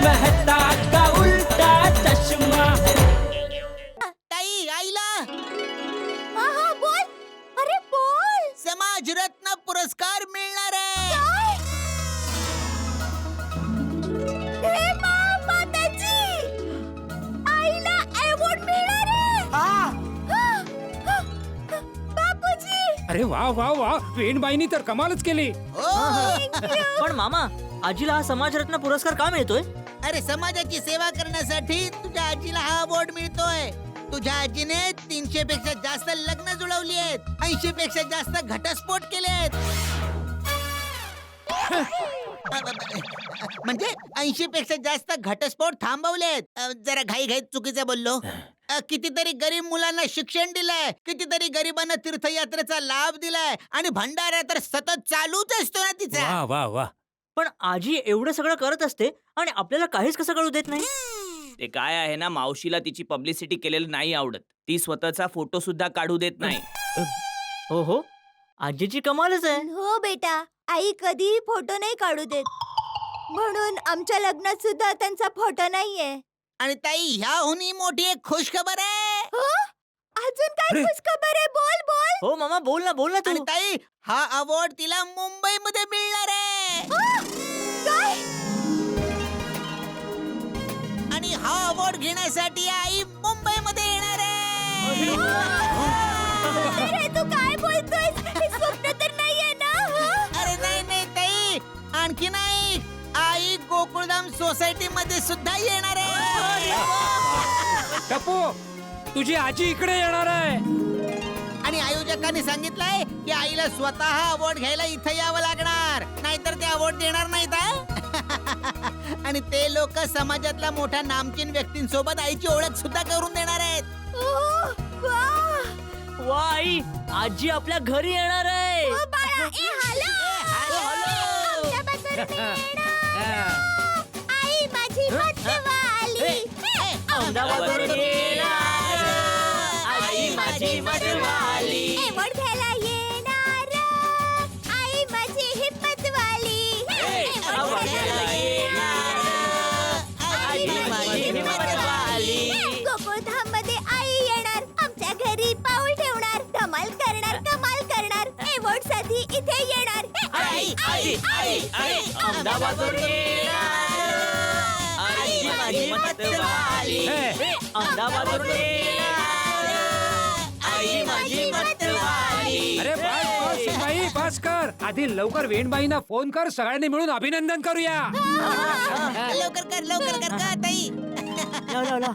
मेहता का उल्टा चष्मा. ताई आईला हा हा बोल. अरे बोल. समाज रत्न पुरस्कार मिळणार आहे. काय? हे माताजी, आईला अवॉर्ड मिळणार आहे. बापूजी. अरे वा वा वा, वेणबाईंनी तर कमालच केली. पण मामा, आजीला हा समाजरत्न पुरस्कार का मिळतोय? अरे समाजाची सेवा करण्यासाठी तुझ्या आजीला हा अवॉर्ड मिळतोय. तुझ्या आजीने 300 पेक्षा जास्त लग्न जुळवली आहेत, 80 पेक्षा जास्त घटस्फोट केले आहेत. म्हणजे 80 पेक्षा जास्त घटस्फोट थांबवले आहेत. जरा घाईघाईत चुकीचं बोललो. कितीतरी गरीब मुलांना शिक्षण दिलंय, कितीतरी गरिबांना तीर्थयात्रेचा लाभ दिलाय, आणि भंडारा तर सतत चालूच असतो ना तिचा. वा वा वा. पण आजी एवढं सगळं करत असते आणि आपल्याला काहीच कसं कळू देत नाही? ते काय आहे ना, मावशीला तिची पब्लिसिटी केलेलं नाही आवडत. ती स्वतःचा फोटो सुद्धा काढू देत नाही. हो हो, आजीची कमालच आहे. हो बेटा, आई कधीही फोटो नाही काढू देत, म्हणून आमच्या लग्नात सुद्धा त्यांचा फोटो नाहीये. आणि ताई, ह्याहूनही मोठी एक खुश खबर आहे. अजून काय खुश खबर आहे? बोल बोल. हो मामा, बोल ना बोल ना आणि तू. ताई, हा अवॉर्ड तिला मुंबईमध्ये मिळणार आहे. काय? आणि हा अवॉर्ड घेण्यासाठी आई मुंबईमध्ये येणार आहे. अरे तू काय बोलतोयस? हे स्वप्न तर नाहीये ना? अरे नाही नाही ताई, आणखी नाही, आई गोकुळधाम सोसायटी मध्ये सुद्धा येणार आहे. टप्पू, तुझी आजी इकडे येणार आहे. आणि आयोजकांनी सांगितलंय की आईला स्वतः अवॉर्ड घ्यायला इथे यावं लागणार, नाहीतर ते अवॉर्ड देणार नाहीत. आणि ते लोक समाजातल्या मोठ्या नामचीन व्यक्तींसोबत आईची ओळख सुद्धा करून देणार आहेत. वा आई, आजी आपल्या घरी येणार आहे. बाळा, ए हॅलो. आई माझी मतवाली. अहमदाबादवरून येणार आई माझी मतवाली. अवॉर्ड घ्यायला येणार आई माझी हिम्मतवाली. अवॉर्ड घ्यायला येणार आई माझी हिम्मतवाली. गोकुळधाम मध्ये आई येणार, आमच्या घरी पाऊल ठेवणार, धमाल करणार, कमाल करणार, अवॉर्ड साठी इथे येणार. आई आई आई आई अहमदाबादवरून येणार आजी माझी मतवाली. अहमदाबादवरून येणार आई माझी मतवाली. अरे बस बस बाई, बस कर. आधी लवकर वेणबाईंना फोन कर, सगळ्यांनी मिळून अभिनंदन करूया. लवकर कर का ताई. लाव, लाव, लाव.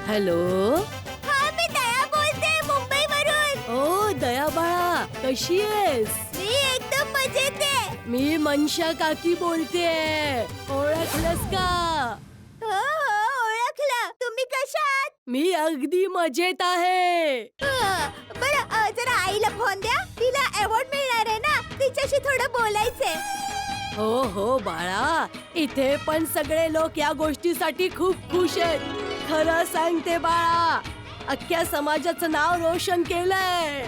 हॅलो. हा, मी दया बोलते मुंबईवरून. ओ दया बाळा, कशी आहेस? मी एकदम मजेत आहे. मी मनशा काकी बोलतेय. ओळखलंस का? हो हो, ओळखलं. तुम्ही कशा आहात? मी अगदी मजेत आहे. बरं, जरा आईला फोन द्या, तिला अवॉर्ड मिळणार आहे ना, तिच्याशी थोडं बोलायचंय. हो हो बाळा, इथे पण सगळे लोक या गोष्टीसाठी खूप खुश आहेत. खरं सांगते बाळा, अख्ख्या समाजाचं नाव रोशन केलंय.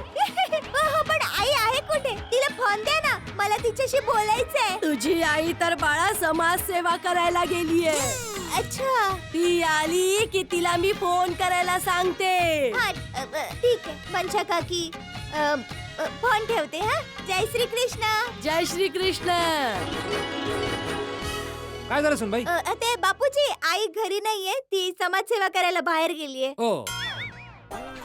हो, पण आई आहे कुठे? तिला फोन द्या ना, मला तिच्याशी बोलायचंय. तुझी आई तर बाळा समाज सेवा करायला गेलीये. अच्छा. ती आली की तिला मी फोन करायला सांगते. हा, ठीक आहे मनशा काकी, फोन ठेवते. हा, जय श्री कृष्ण. जय श्री कृष्ण. काय झालं सुनबाई? ते बापूजी, आई घरी नाहीये, ती समाजसेवा करायला बाहेर गेलीये. हो.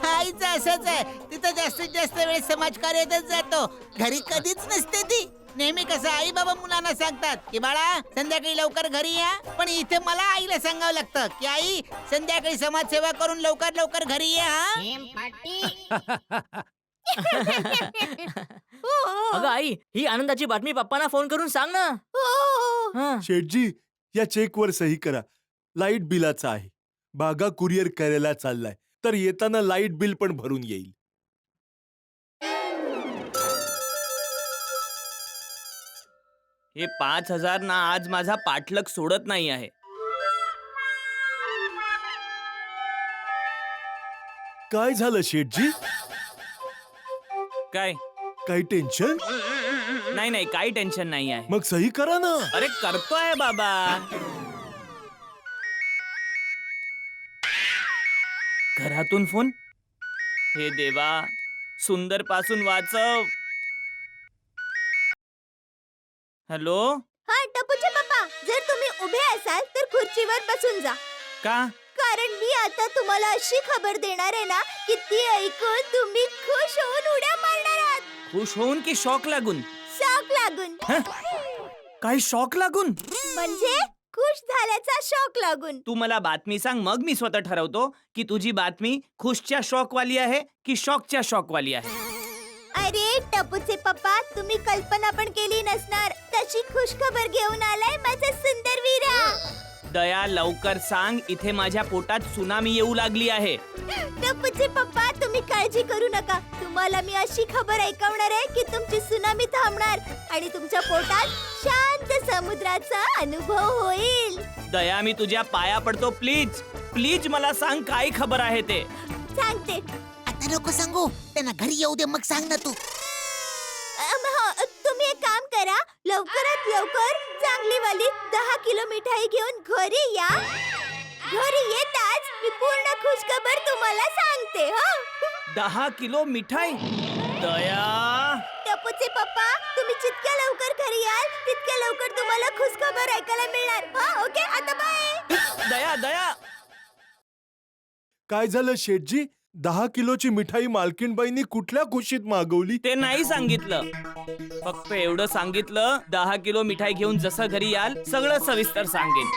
आईचं असंच आहे, तिथं जास्तीत जास्त वेळ समाजकार्यातच जातो, घरी कधीच नसते ती. नेहमी कसं आई बाबा मुलांना सांगतात की बाळा संध्याकाळी लवकर घरी या, पण इथे मला आईला सांगावं लागतं की आई संध्याकाळी समाजसेवा करून लवकर लवकर घरी या अगं आई, ही आनंदाची बातमी पप्पांना फोन करून सांग ना. हं. शेठजी, या चेकवर सही करा. लाईट बिलाचा आहे. बागा कुरिअर करायला चाललाय, तर येताना लाईट बिल पण भरून येईल. हे 5,000 ना आज माझा पाठलक सोडत नाही आहे. काय झालं शेठजी? काय? काही टेन्शन? नाही नाही, काही टेन्शन नाही आहे. मग सही करा ना. अरे करतोय बाबा. घरातून फोन. हे देवा, सुंदर पासून वाचव. हॅलो. हा टपूचे पप्पा, जर तुम्ही उभे असाल तर खुर्चीवर बसून जा. का? कारण मी आता तुम्हाला अशी खबर देणार आहे ना की ती ऐकून तुम्ही खुश होऊन उड्या मारणार आहात. खुश होऊन की शॉक लागून? शॉक लागून. काही शॉक लागून? म्हणजे खुश झाल्याचा शॉक लागून. तू मला बातमी सांग, मग मी स्वतः ठरवतो की तुझी बातमी खुशच्या शॉकवाली आहे की शॉकच्या शॉकवाली आहे. अरे टपूचे पप्पा, तुम्ही कल्पना पण केली नसणार तशी खुशखबर घेऊन आलाय माझा सुंदर वीरा. दया, लवकर सांग, इथे माझ्या पोटात सुनामी येऊ लागली आहे. टपूचे पप्पा, तुम्ही काळजी करू नका. तुम्हाला मी अशी खबर ऐकवणार आहे की तुमची सुनामी थांबणार आणि तुमच्या पोटात शांत समुद्राचा अनुभव होईल. दया, मी तुझ्या पाया पडतो, प्लीज प्लीज मला सांग काय खबर आहे ते. सांगते. आता नको सांगू, त्यांना घरी येऊ दे, मग सांग ना तू. तुम्ही एक काम करा, लवकरात लवकर चांगलीवाली 10 किलो मिठाई घेऊन घरी या. घरी येताच मी पूर्ण खुशखबर तुम्हाला सांगते. 10 किलो मिठाई? दया. टपूचे पप्पा, तुम्ही जितक्या लवकर घरी याल तितक्या लवकर तुम्हाला खुशखबर ऐकायला मिळणार. ओके, आता बाय. दया दया. काय झालं शेठजी? 10 किलोची मिठाई मालकीणबाईंनी कुठल्या खुशीत मागवली? ते नाही सांगितलं. फक्त एवढं सांगितलं, 10 किलो मिठाई घेऊन जसं घरी याल सगळं सविस्तर सांगेन.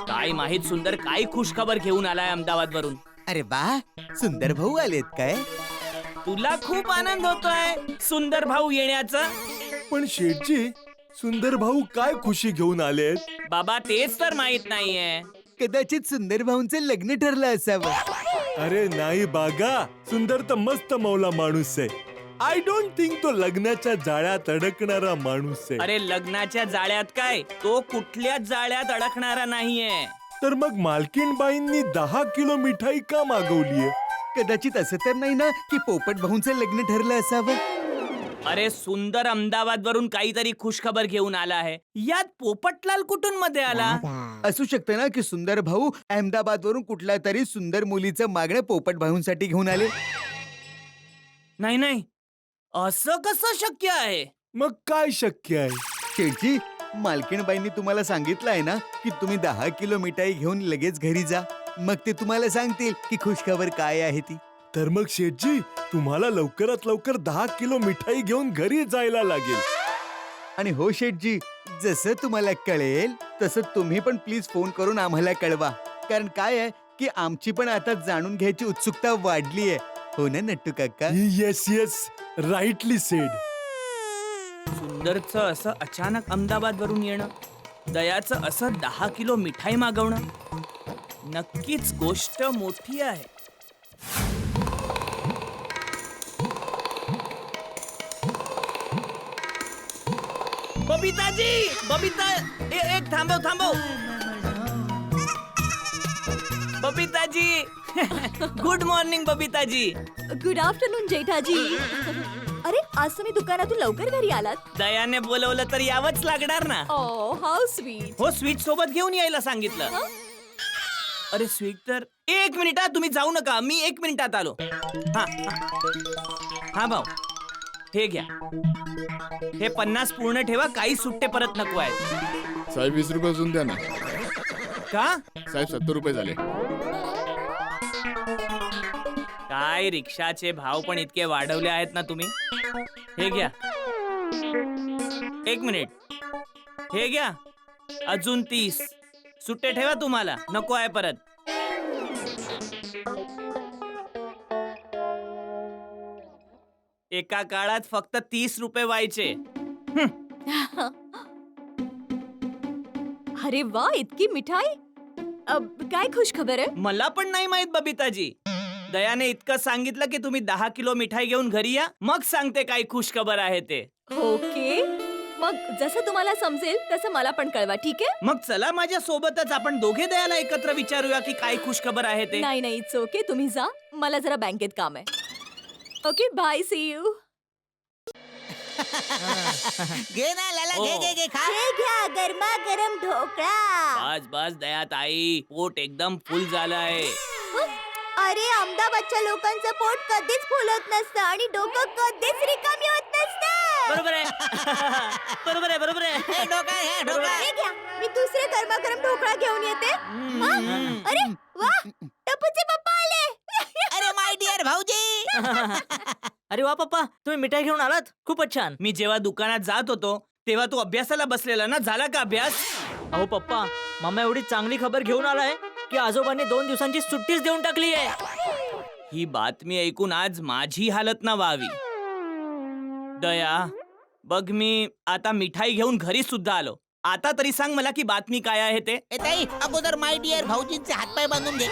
काय माहित सुंदर काय खुशखबर घेऊन आलाय अहमदाबाद वरून. अरे बा, सुंदर भाऊ आलेत काय? तुला खूप आनंद होतोय सुंदर भाऊ येण्याचा. पण शेठजी, सुंदर भाऊ काय खुशी घेऊन आलेत? बाबा तेच तर माहित नाहीये. कदाचित सुंदर भाऊंचं लग्न ठरलं असावं. अरे नाही बागा, सुंदर तर मस्त मौला माणूस आहे. आय डोंट थिंक तो लग्नाच्या जाळ्यात अडकणारा माणूस आहे. अरे लग्नाच्या जाळ्यात काय, तो कुठल्याच जाळ्यात अडकणारा नाहीये. तर मग मालकीणबाईंनी 10 किलो मिठाई का मागवलीये? कदाचित असं तर नाही ना की पोपट भाऊंचं लग्न ठरलं असावं. अरे सुंदर अहमदाबाद वरून काहीतरी खुशखबर घेऊन आला आहे. यात पोपटलाल कुठून मध्ये आला? असू शकतं ना की सुंदर भाऊ अहमदाबाद वरून कुठल्या तरी सुंदर मुलीचं मागणं पोपट भाऊंसाठी घेऊन आले. नाही नाही, असं कसं शक्य आहे? मग काय शक्य आहे? शेठजी, मालकीणबाईंनी तुम्हाला सांगितलं आहे ना की तुम्ही 10 किलो मिठाई घेऊन लगेच घरी जा. मग ते तुम्हाला सांगतील की खुशखबर काय आहे ती. तर मग शेठजी, तुम्हाला लवकरात लवकर 10 किलो मिठाई घेऊन घरी जायला लागेल. आणि हो शेठजी, जसं तुम्हाला कळेल तसं तुम्ही पण प्लीज फोन करून आम्हाला कळवा. कारण काय आहे की आमची पण आता जाणून घ्यायची उत्सुकता वाढली आहे. हो ना नट्टू काका? Yes yes, rightly said. सुंदरचं असं अचानक अहमदाबाद वरून येणं, दयाचं असं 10 किलो मिठाई मागवणं, नक्कीच गोष्ट मोठी आहे. बबिताजी, बबिता, एक थांबव थांबव. Babitaji. Good morning Babitaji. Good afternoon Jethaji. अरे आज तुम्ही दुकानातून लवकर घरी आलात. दयाने बोलवलं तर यावंच लागणार ना. ओ हाऊ स्वीट. हो, स्वीट सोबत घेऊन यायला सांगितलं. अरे स्वीट तर 1 मिनिट, तुम्ही जाऊ नका, मी 1 मिनिटात आलो. हा हा भाऊ, हे घ्या. हे 50 पूर्ण ठेवा, काही सुट्टे परत नको आहेत. साहेब 20 रुपये अजून द्या ना. का साहेब 70 रुपये झाले. काय रिक्षाचे भाव पण इतके वाढवले आहेत ना तुम्ही. हे घ्या. एक मिनिट. हे घ्या. अजून 30. सुट्टे ठेवा तुम्हाला. नको आहे परत. एका काळात फक्त 30 रुपये व्हायचे. अरे वा, इतकी मिठाई. काय खुश खबर आहे? मला पण नाही माहित बबिताजी. दयाने इतकं सांगितलं की तुम्ही 10 किलो मिठाई घेऊन घरी या, मग सांगते काय खुश खबर आहे ते. ओके, मग जसं तुम्हाला समजेल तसं मला पण कळवा, ठीक आहे? मग चला माझ्या सोबतच आपण दोघे दयाला एकत्र विचारूया की काय खुश खबर आहे ते. नाही नाही, इट्स ओके, तुम्ही जा. मला जरा बँकेत काम आहे. Okay, bye, see you. घे ना लाला, घे घे घे, खा. हे घ्या गरमा गरम ढोकळा. बस बस दया ताई, पोट एकदम फुल झालंय. अरे, अहमदाबादच्या लोकांचं पोट कधीच फुलत नसतं आणि डोकं कधीच रिकामी होत नसतं. बरोबर आहे. बरोबर आहे, बरोबर आहे. हे ढोकळा, हे ढोकळा. हे घ्या, मी दुसरे गरमा गरम ढोकळा घेऊन येते. हा? अरे वा, टपूचे पप्पा आले. अरे माय डिअर भाऊजी. अरे वा पप्पा, तुम्ही मिठाई घेऊन आलात. खूपच छान. मी जेव्हा दुकानात जात होतो तेव्हा तू अभ्यासाला बसलेला ना. झाला का अभ्यास? अहो पप्पा, मामा एवढी चांगली खबर घेऊन आलाय की आजोबांनी 2 दिवसांची सुट्टीच देऊन टाकली आहे. ही बातमी ऐकून आज माझी हालत ना व्हावी. दया बघ, मी आता मिठाई घेऊन घरी सुद्धा आलो. आता तरी सांग मला की बातमी काय आहे ते. ए ताई, अगोदर माय डिअर भाऊजींचे हातपाय बांधून घे.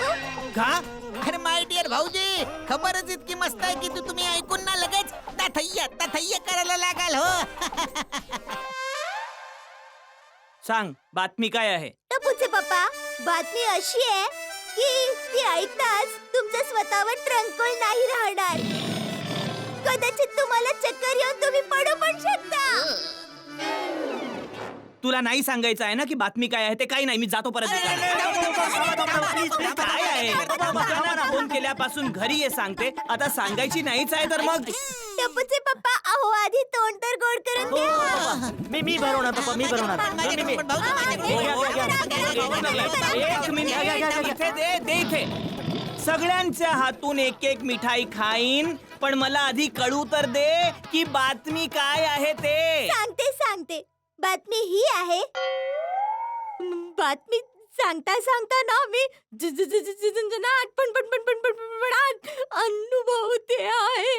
का? अरे माय डिअर भाऊजी, खबरच इतकी मस्त आहे की तुम्ही ऐकून ना लगेच तथय्य करायला लागाल हो. सांग बातमी काय आहे. टपूचे पप्पा, बातमी अशी आहे की ती ऐकताच तुमचं स्वतःवर ट्रंकल नाही राहणार. कदाचित तुम्हाला चक्कर येऊन तुम्ही पडू पण शकता. तुला नाही सांगायचं आहे ना की बातमी काय आहे ते. काही नाही, मी जातो परत. काय आहे? दुकानात फोन केल्यापासून घरी ये सांगते, आता सांगायची नाहीच आहे तर मग. टपूचे पप्पा, अहो आधी तोंड तर गोड करून द्या. मी भरवणार पप्पा, मी भरवणार. मी. एक मिनिट, इथे दे इथे. सगळ्यांच्या हातून एक एक मिठाई खाईन, पण मला आधी कळू तर दे की बातमी काय आहे ते. सांगते. बातमी ही आहे. बातमी सांगता ना मी अनुभवते आहे.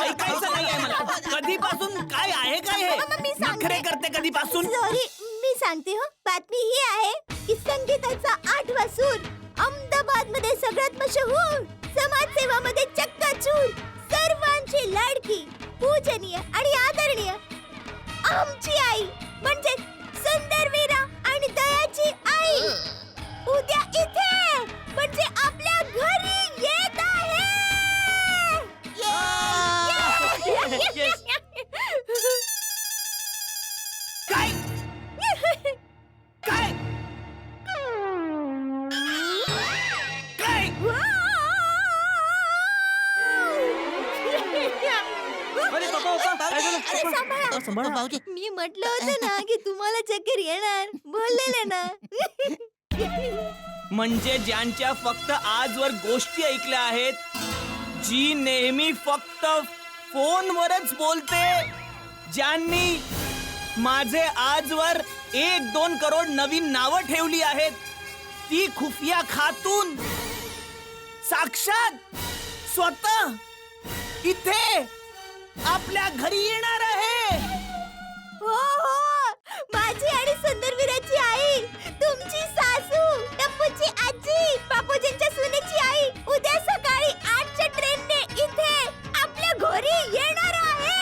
ऐकायचं नाहीये मला. कधीपासून काय आहे काय हे? नखरे करते कधीपासून. सॉरी, मी सांगते हो. बातमी ही आहे की संगीताचा 8वा सूर, अहमदाबाद मध्ये सगळ्यात मशहूर, समाजसेवामध्ये चक्काचूर, सर्वांची लाडकी, पूजनीय आणि आदरणीय आमची आई म्हणजे सुंदरवीरा आणि दयाची आई उद्या इथे म्हणजे आपल्या घरी येत आहे. काय काय काय? अरे पप्पा, काय झालं? सांभाळा. सांभाळा. भाऊजी, मी म्हटलं होतं ना की तुम्हाला चक्कर येणार. बोललेले ना. म्हणजे ज्यांच्या फक्त आजवर गोष्टी ऐकल्या आहेत, जी नेहमी फक्त फोनवरच बोलते, ज्यांनी माझे आजवर 1-2 करोड नवीन नावं ठेवली आहेत, ती खुफिया खातून साक्षात स्वतः इथे आपल्या घरी येणार आहे. हो हो, माझी आणि सुंदरवीराची आई, तुमची सासू, टप्पूची आजी, बापूजींच्या सुनेची आई उद्या सकाळी 8च्या ट्रेनने इथे आपल्या घरी येणार आहे.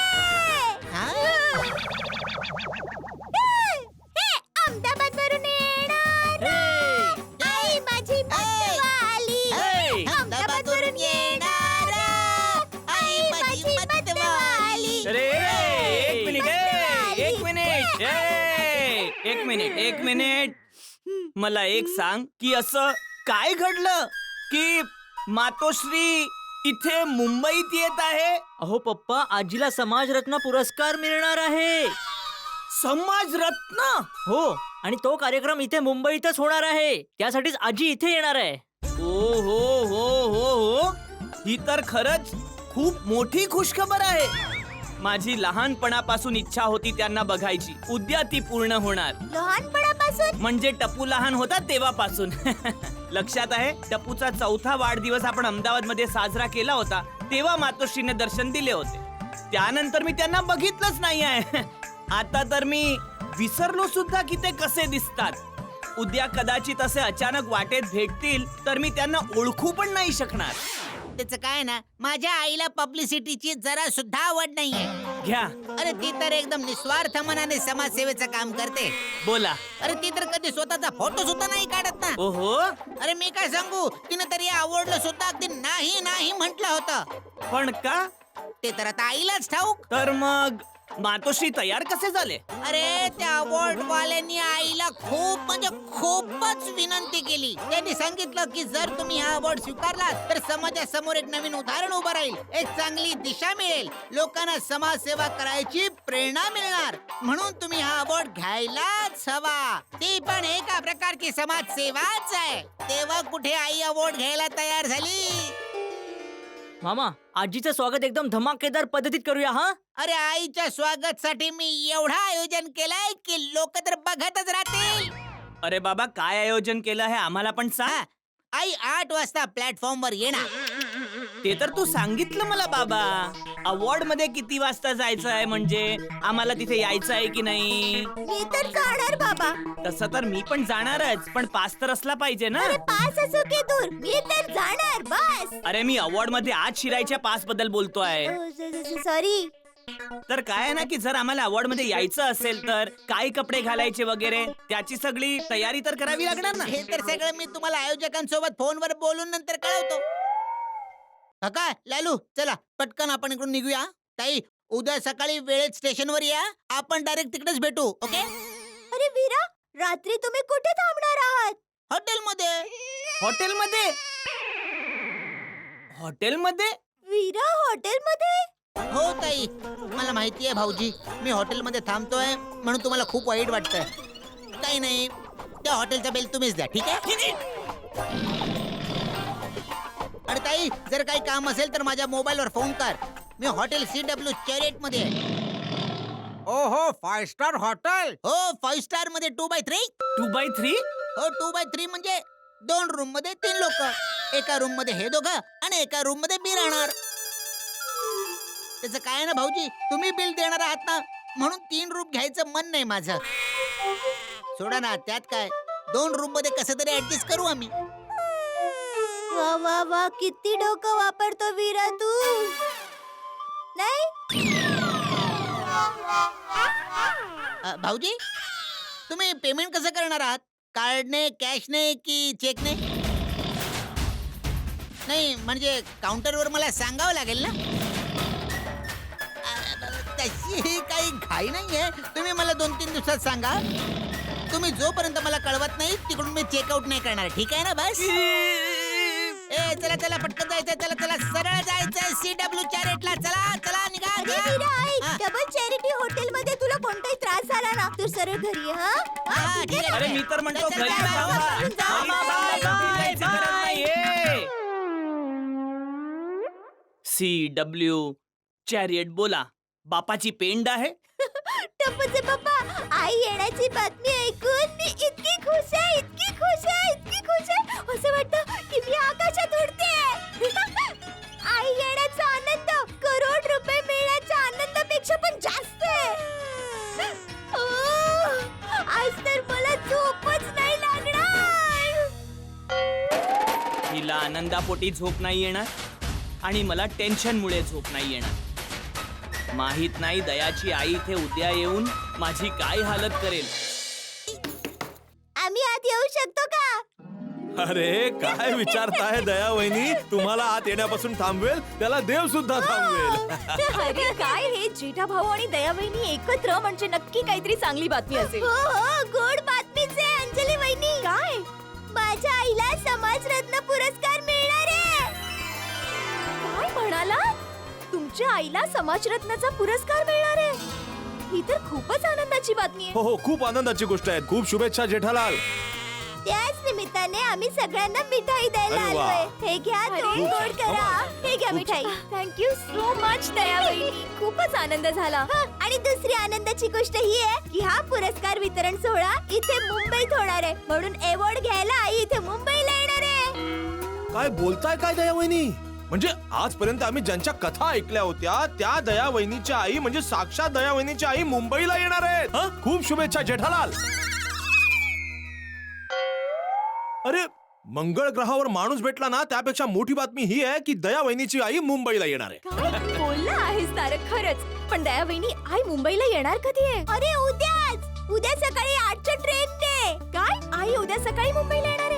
हे अहमदाबाद वरून येणार आई माझी मतवाली. अहमदाबाद वरून येणार आई माझी मतवाली. अरे एक मिनिट. मला एक सांग की असं काय घडलं की मातोश्री इथे मुंबईत येत आहे? अहो पप्पा, आजीला समाजरत्न पुरस्कार मिळणार आहे. समाजरत्न? हो, आणि तो कार्यक्रम इथे मुंबईतच होणार आहे. त्यासाठीच आजी इथे येणार आहे. हो. ही तर खरंच खूप मोठी खुशखबर आहे. माझी लहानपणापासून इच्छा होती त्यांना बघायची. उद्या ती पूर्ण होणार. लहानपणापासून म्हणजे टप्पू लहान होता तेव्हापासून. लक्षात आहे, टप्पूचा 4था वाढदिवस आपण अहमदाबाद मध्ये साजरा केला होता. तेव्हा मातोश्रीने दर्शन दिले होते. त्यानंतर मी त्यांना बघितलंच नाही आहे. आता तर मी विसरलो सुद्धा की ते कसे दिसतात. उद्या कदाचित असे अचानक वाटेत भेटतील तर मी त्यांना ओळखू पण नाही शकणार. त्याचं काय ना, माझ्या आईला पब्लिसिटीची जरा सुद्धा आवड नाहीये. घ्या, अरे ती तर एकदम निस्वार्थ मनाने समाजसेवेचं काम करते. बोला. अरे ती तर कधी स्वतःचा फोटो सुद्धा नाही काढत ना. ओहो, अरे मी काय सांगू, तिने तर या अवॉर्डला सुद्धा अगदी नाही नाही म्हटलं होतं. पण का? ते तर आता आईलाच ठाऊक. तर मग मातोश्री तयार कसे झाले? अरे त्या अवॉर्ड वाल्यांनी आईला खूप म्हणजे खूपच विनंती केली. त्यांनी सांगितलं की जर तुम्ही हा अवॉर्ड स्वीकारलात तर समाजासमोर एक नवीन उदाहरण उभं राहील, एक चांगली दिशा मिळेल, लोकांना समाजसेवा करायची प्रेरणा मिळणार. म्हणून तुम्ही हा अवॉर्ड घ्यायलाच हवा. ती पण एका प्रकारची समाजसेवाच आहे. तेव्हा कुठे आई अवॉर्ड घ्यायला तयार झाली. मामा, आजीचं स्वागत एकदम धमाकेदार पद्धतीत करूया हा. अरे आईच्या स्वागतासाठी मी एवढं आयोजन केलंय की लोक तर बघतच राहतील. अरे बाबा, काय आयोजन केलं आहे आम्हाला पण सांग. हा, आई 8 वाजता प्लॅटफॉर्म वर येणार. ते तर तू सांगितलं मला बाबा. अवॉर्ड मध्ये किती वाजता जायचं आहे, म्हणजे आम्हाला तिथे यायचं आहे की नाही? मी तर जाणार बाबा. तसं तर मी पण जाणारच, पण पास तर असला पाहिजे ना. अरे पास असो की दूर, मी तर जाणार बस. अरे मी अवॉर्ड मध्ये आत शिरायच्या पास बद्दल बोलतोय. सॉरी. तर काय आहे ना की जर आम्हाला अवॉर्ड मध्ये यायचं असेल तर काय कपडे घालायचे वगैरे त्याची सगळी तयारी तर करावी लागणार ना. हे तर सगळं मी तुम्हाला आयोजकांसोबत फोनवर बोलून नंतर कळवतो. काय लालू, चला पटकन आपण इकडून निघूया. ताई, उद्या सकाळी वेळेत स्टेशनवर या. आपण डायरेक्ट तिकडेच भेटू. ओके? अरे वीरा, रात्री तुम्ही कुठे थांबणार आहात? हॉटेलमध्ये. हॉटेलमध्ये? हॉटेलमध्ये? वीरा, हॉटेलमध्ये? हो ताई, मला माहिती आहे भाऊजी, मी हॉटेलमध्ये थांबतोय म्हणून तुम्हाला खूप वाईट वाटतंय. काही नाही, त्या हॉटेलचा बिल तुम्हीच द्या, ठीक आहे? आणि ताई, जर काही काम असेल तर माझ्या मोबाईलवर फोन कर. मी हॉटेल CW चॅरिट मध्ये आहे. ओहो, 5 स्टार हॉटेल. हो, 5 स्टार मध्ये 2x3. 2x3? हो, 2x3 म्हणजे 2 रूम मध्ये 3 लोक. एका रूम मध्ये हे दोघं आणि एका रूम मध्ये मी राहणार. त्याचं काय ना भाऊजी, तुम्ही बिल देणार आहात ना, म्हणून 3 रूम घ्यायचं मन नाही माझं. सोडा ना, त्यात काय, 2 रूम मध्ये कसं तरी ऍडजस्ट करू आम्ही. वा वा वा, किती डोकं वापरतो वीरा तू. नाही भाऊजी, तुम्ही पेमेंट कसं करणार आहात? कार्डने, कॅशने की चेकने? नाही म्हणजे काउंटरवर मला सांगावं लागेल ना. तशी काही घाई नाहीये. तुम्ही मला 2-3 दिवसात सांगा. तुम्ही जोपर्यंत मला कळवत नाही तिकडून मी चेकआउट नाही करणार, ठीक आहे ना? बस. ए चला चला, पटकन जायचंय. चला चला, सरळ जायचंय CW चॅरिटला. चला चला, निघा. अरे वीरा, ऐक, हा. डबल चॅरिटी हॉटेल मध्ये तुला कोणताही त्रास झाला ना तर सरळ घरी ये, हा? हा, ठीक आहे. अरे मी तर म्हणतो चल, घरी चल, जाऊ. चल, चल, चल. मामा, बाय, जायची गरज नाहीये. CW चॅरिट, बोला. बापाची पेंड आहे. टप्पूचे पप्पा, आई येण्याची बातमी ऐकून मी इतकी खुश आहे, इतकी खुश आहे, इतकी खुश आहे. असं वाटतं की मी आकाशात उडते. आई येण्याचा आनंद करोड रुपये मिळण्याच्या आनंदापेक्षा पण जास्त आहे. आज तर मला झोपच नाही लागणार. हिला आनंदापोटी झोप नाही येणार आणि मला टेन्शनमुळे झोप नाही येणार. माहित नाही दयाची आई इथे उद्या येऊन माझी काय हालत करेल. आम्ही आत येऊ शकतो का? अरे काय विचारताय दया वहिनी, तुम्हाला आत येण्यापासून थांबवेल त्याला देव सुद्धा थांबवेल. अरे काय हे, जेठा भाऊ आणि दयावहिनी एकत्र म्हणजे नक्की काहीतरी चांगली बातमी असेल. हो हो, गोड बातमीच आहे अंजली वहिनी. काय? माझ्या आईला समाजरत्न पुरस्कार मिळणार आहे. काय म्हणाला? तुमच्या आईला समाजरत्नाचा पुरस्कार मिळणार आहे? ही तर खूपच आनंदाची बातमी आहे. हो हो, खूप आनंदाची गोष्ट आहे. खूप शुभेच्छा जेठालाल. त्याच निमित्त निमित्ताने आम्ही सगळ्यांना मिठाई द्यायला अरे वा. आलोय. हे घ्या, तोंड गोड करा. हे घ्या मिठाई. थँक्यू सो मच दया वहिनी. खूपच आनंद झाला. आणि दुसरी आनंदाची गोष्ट ही आहे की हा पुरस्कार वितरण सोहळा इथे मुंबईत होणार आहे. म्हणून अवॉर्ड घ्यायला आई इथे मुंबईला येणार आहे. काय बोलताय काय दया वहिनी? म्हणजे आजपर्यंत आम्ही ज्यांच्या कथा ऐकल्या होत्या त्या दया वहिनीच्या आई म्हणजे साक्षात दया वहिनीची आई मुंबईला येणार आहेत. हं? खूप शुभेच्छा जेठालाल. अरे मंगळ ग्रहावर माणूस भेटला ना त्यापेक्षा मोठी बातमी ही आहे की दया वहिनीची आई मुंबईला येणार आहे. काय बोलला आहेस तारक? खरंच. पण दया वहिनी आई मुंबईला येणार कधी आहे? अरे उद्याच. उद्या सकाळी 8च्या ट्रेनने. काय? आई उद्या सकाळी मुंबईला येणार आहे?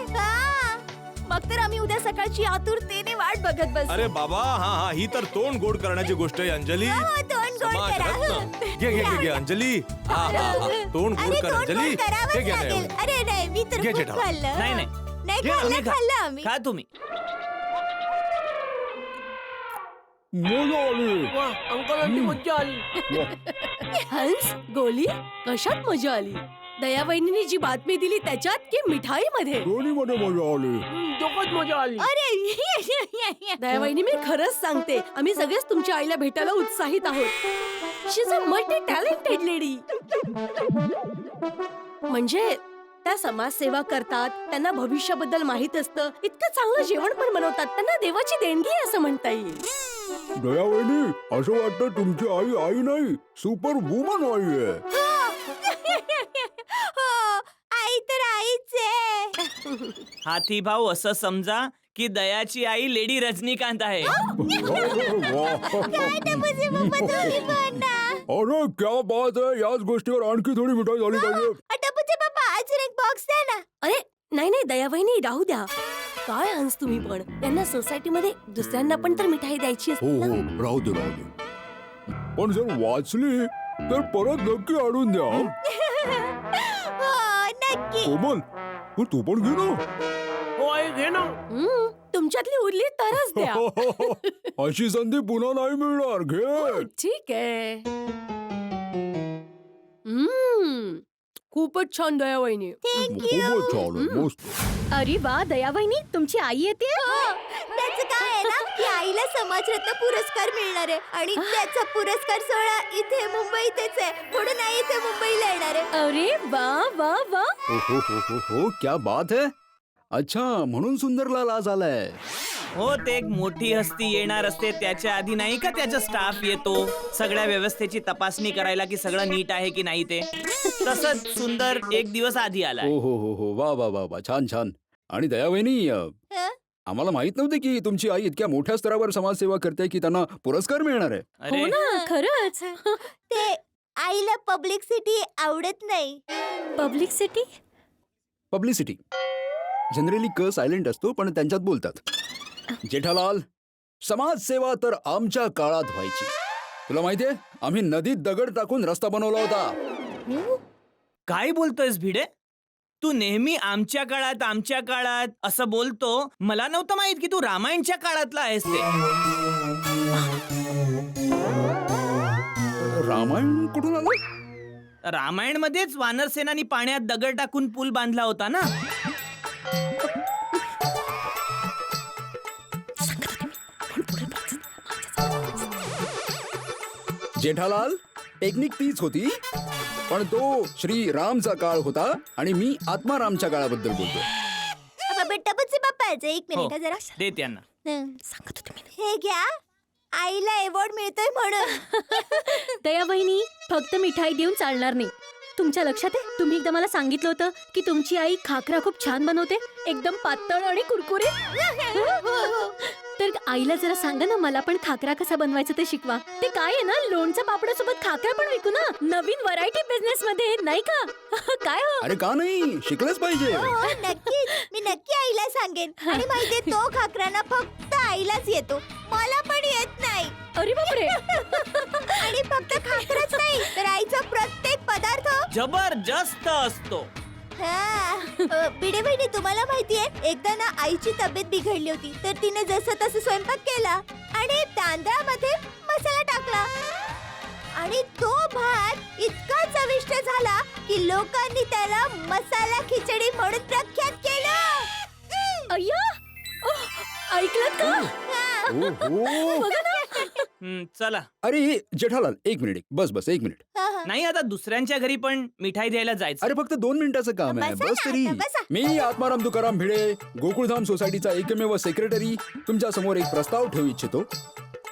मग तर आम्ही उद्या सकाळची आतुरतेने वाट बघत बसू. अरे बाबा हा हा ही तर तोंड गोड करण्याची गोष्ट आहे अंजली. तोंड गोड समाज करा. रत्न. घे घे घे घे अंजली. हा हा हा तोंड गोड अरे कर तोंड अंजली. गोड करावंच घे घे दया लागेल. वहिनी. अरे नाही मी तर घे खूप जेठालाल. खाल्लं. नाही नाही नाही घे, आम्ही खा. खाल्लं आम्ही. खा तुम्ही. हंस गोली कशात मजा आली? दया वहिनीने जी बातमी दिली त्याच्यात की मिठाई मध्ये अरे दया वहिनी मी खरंच सांगते आम्ही सगळेच तुमच्या आईला भेटायला उत्साहित आहोत. She is a multi talented lady. म्हणजे त्या समाजसेवा करतात, त्यांना भविष्याबद्दल माहित असतं, इतकं चांगलं जेवण पण बनवतात. त्यांना देवाची देणगी आहे असं म्हणता येईल. दया वहिनी असं वाटतं तुमची आई आई नाही सुपर वुमन आई आहे. हो आई तर आईच आहे. हाथी भाऊ असं समजा की दयाची आई लेडी रजनीकांत आहे. काय टपूचे पप्पा तुम्ही पण ना. अरे क्या बात आहे. याच गोष्टीवर आणखी थोडी मिठाई झाली पाहिजे. टपूचे पप्पा अजून एक बॉक्स द्या ना. अरे नाही नाही दया वहिनी राहू द्या. काय हंस तुम्ही पण यांना सोसायटीमध्ये दुसऱ्यांना पण तर मिठाई द्यायची हो असते हो ना. राहू दे राहू दे. पण जर वाचली तर परत नक्की आणून द्या. हो नक्की. कोमल तू पण घे ना. तुमच्यातली उरली तरच द्या. अशी संधी पुन्हा नाही मिळणार. घे. ठीक आहे. खूपच छान दया वहिनी. खूपच छान आहे, मस्त. अरे वा दया वहिनी तुमची आई येते. त्याचं काय आहे ना की आईला समाजरत्न पुरस्कार मिळणार आहे आणि त्याचा पुरस्कार सोहळा इथे मुंबईतच आहे. म्हणून आई इथे मुंबईला येणार आहे. अरे वा वा वा. हो क्या बात है. अच्छा म्हणून सुंदरलाल आज आलाय. हो ते एक मोठी हस्ती येणार असते त्याच्या आधी नाही का त्याचा स्टाफ येतो सगळ्या व्यवस्थेची तपासणी करायला की सगळं नीट आहे की नाही ते. तसंच सुंदर एक दिवस आधी आला. हो वा वा वा वा छान छान. आणि दया वहिनी आम्हाला माहित नव्हते की तुमची आई इतक्या मोठ्या स्तरावर समाजसेवा करते की त्यांना पुरस्कार मिळणार आहे. अरे हो ना खरंच. ते आईला पब्लिसिटी आवडत नाही. पब्लिसिटी पब्लिसिटी जनरली क सायलेंट असतो पण त्यांच्यात बोलतात. जेठालाल समाजसेवा तर आमच्या काळात व्हायची. तुला माहितीये आम्ही नदीत दगड टाकून रस्ता बनवला होता. काय बोलतोयस भिडे? तू नेहमी आमच्या काळात असं बोलतो. मला नव्हतं माहित की तू रामायणच्या काळातला आहेस ते. रामायण कुठून आलं? रामायण मध्येच वानर सेनानी पाण्यात दगड टाकून पूल बांधला होता ना. जेठालाल टेक्निक तीच होती पण तो श्री रामचा काळ होता आणि मी आत्मारामच्या काळाबद्दल बोलतो. टपूचे पप्पा एक हो, मिनिट जरा. दे त्यांना. सांगत होते मी. हे घ्या आईला अवॉर्ड मिळतोय म्हणून. दया वहिनी फक्त मिठाई देऊन चालणार नाही. तुमच्या लक्षात आहे तुम्ही एकदा मला सांगितलं होतं की तुमची आई खाकरा खूप छान बनवते एकदम पातळ आणि कुरकुरीत. तर आईला जरा सांगा ना मला पण खाकरा कसा बनवायचा ते शिकवा. ते काय आहे ना लोणचं पापडासोबत खाकरा पण विकू ना नवीन व्हरायटी बिझनेस मध्ये नाही का. काय हो? अरे का नाही शिकलंच पाहिजे. नक्कीच मी नक्की आईला सांगेन. आणि माहितीये तो खाकराना फक्त आईलाच येतो मला पण येत नाही. अरे बापरे. आणि फक्त खाकराच नाही तर आईचा प्रत्येक पदार्थ जबरदस्त असतो. भिडे बहिणी तुम्हाला माहितीये एकदा ना आईची तब्येत बिघडली होती तर तिने जसं तसं स्वयंपाक केला आणि तांदळामध्ये मसाला टाकला आणि तो भात इतका चविष्ट झाला की लोकांनी त्याला मसाला खिचडी म्हणून प्रख्यात केलं. चला. अरे जेठालाल, एक मिनिट, बस एक मिनिट. नाही आता दुसऱ्यांच्या घरी पण मिठाई द्यायला जायचं. अरे फक्त 2 मिनिटाचं काम आहे, बसा बस ना, तरी. आता बसा. मी आत्माराम तुकाराम भिडे, गोकुळधाम सोसायटीचा एकमेव सेक्रेटरी, तुमच्या समोर एक प्रस्ताव ठेवू इच्छितो.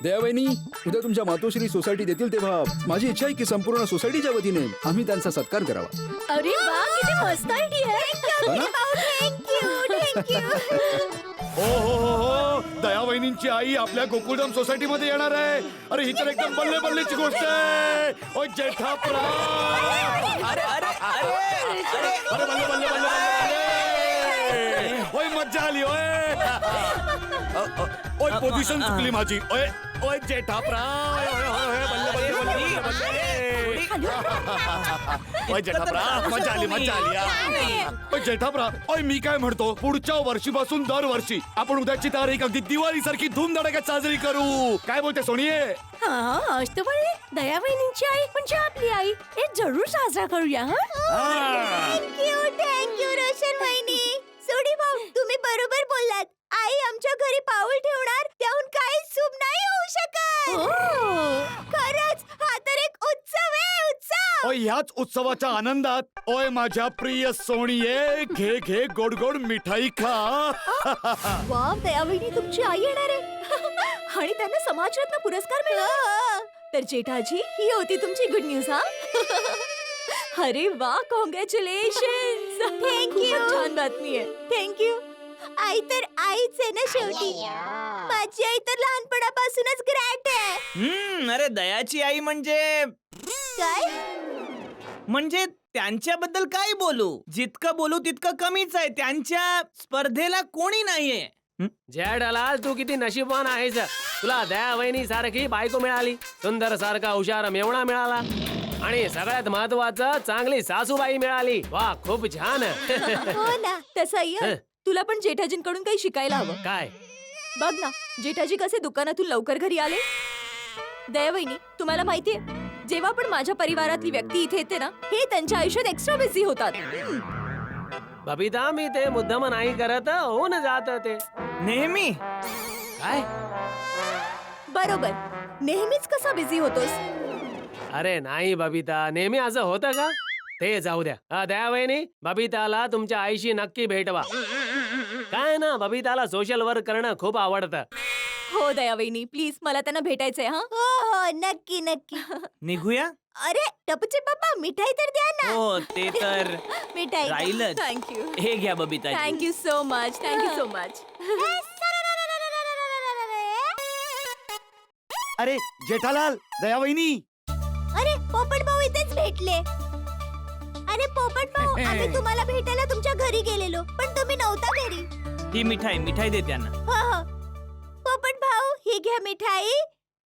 दयावहिनी उद्या तुमच्या मातोश्री सोसायटीत येतील तेव्हा माझी इच्छा आहे की संपूर्ण सोसायटीच्या वतीने आम्ही त्यांचा सत्कार करावा. अरे वा, किती मस्त आयडिया आहे. हो ना? हो दया वहिनींची आई आपल्या गोकुळधाम सोसायटी मध्ये येणार आहे. अरे ही तर एकदम बल्ले बल्लेची गोष्ट आहे. ओ जेठाप्रा, अरे अरे अरे अरे बल्ले बल्ले बल्ले बल्ले. ओय मज्जा आली ओय. ओय पोझिशन चुकली माझी. ओय ओय जेठाप्रा, ओय ओय ओय बल्ले बल्ले बल्ले बल्ले. ओय जेठाप्रा, मज्जा आली हा. ओय जेठाप्रा, ओय मी काय म्हणतो, पुढच्या वर्षीपासून दरवर्षी आपण उद्याची तारीख अगदी दिवाळी सारखी धूमधडाक्यात साजरी करू. काय बोलते सोनिये? हा अष्टपणे दयावहिनींची आई म्हणजे आपली आई हे जरूर साजरा करूया. थँक्यू रोशन वहिनी. सोडी भाऊ, तुम्ही बरोबर बोललात. आई आमच्या घरी पाऊल ठेवणार त्याहून काही शुभ नाही होऊ शकत. खरंच हा तर एक उत्सव आहे, उत्सव. ओय ह्याच उत्सवाच्या आनंदात ओय माझ्या प्रिय सोनिये, घे घे गोड गोड मिठाई खा. वाव, दयावहिनी तुमची आई येणार आहे आणि त्यांना समाजरत्न पुरस्कार मिळाला. तर जेठाजी, ही होती तुमची गुड न्यूज. हा अरे वा, कॉंग्रॅच्युलेशन. थँक्यू, छान बातमी आहे. थँक्यू. आई तर आईच आहे ना शेवटी. माझी आई तर लहानपणापासूनच ग्रॅट आहे. अरे दयाची आई म्हणजे काय? म्हणजे त्यांच्याबद्दल काय बोलू, जितकं बोलू तितकं कमीच आहे. त्यांच्या स्पर्धेला कोणी नाहीये. जेठालाल, तू किती नशीबवान आहेस. तुला दयावहिनी सारखी बायको मिळाली, सुंदर सारखा हुशार मेवणा मिळाला आणि सगळ्यात महत्वाचं चांगली सासूबाई मिळाली. वा, खूप छान. हो ना. तसं तुला पण जेठाजींकडून काही शिकायला हवं. काय? बघ ना, जेठाजी कसे दुकानातून लवकर घरी आले. दयावहिनी, तुम्हाला माहितीये, जेव्हा पण माझ्या परिवारातली व्यक्ती इथे येते ना, हे त्यांच्या आयुष्यात एक्स्ट्रा बिझी होतात. बबिता, मी ते मुद्दाम नाही करत, होऊन जात ते नेहमी. काय? बरोबर, नेहमीच कसा बिझी होतोस? अरे नाही बबिता, नेहमी असं होतं का? ते जाऊ द्या. दयावहिनी, बबिताला तुमच्या आईशी नक्की भेटवा. काय ना, बबिताला सोशल वर्क करणं खूप आवडतं. हो दयावहिनी, प्लीज मला त्यांना भेटायचंय. हा हो, नक्की नक्की. निघूया. अरे टपूचे पप्पा, मिठाई तर द्या ना. हो ते तर मिठाई राहिलंच. थँक्यू. हे घ्या Babita. Thank you so much. Thank you so much. अरे जेठालाल, दया वहिनी. अरे पोपट भाऊ इथेच भेटले. अरे पोपट भाऊ, आम्ही तुम्हाला भेटायला तुमच्या घरी गेलेलो, पण तुम्ही नव्हता घरी. ही मिठाई दे त्यांना. हो. पोपट भाऊ, ही घ्या मिठाई.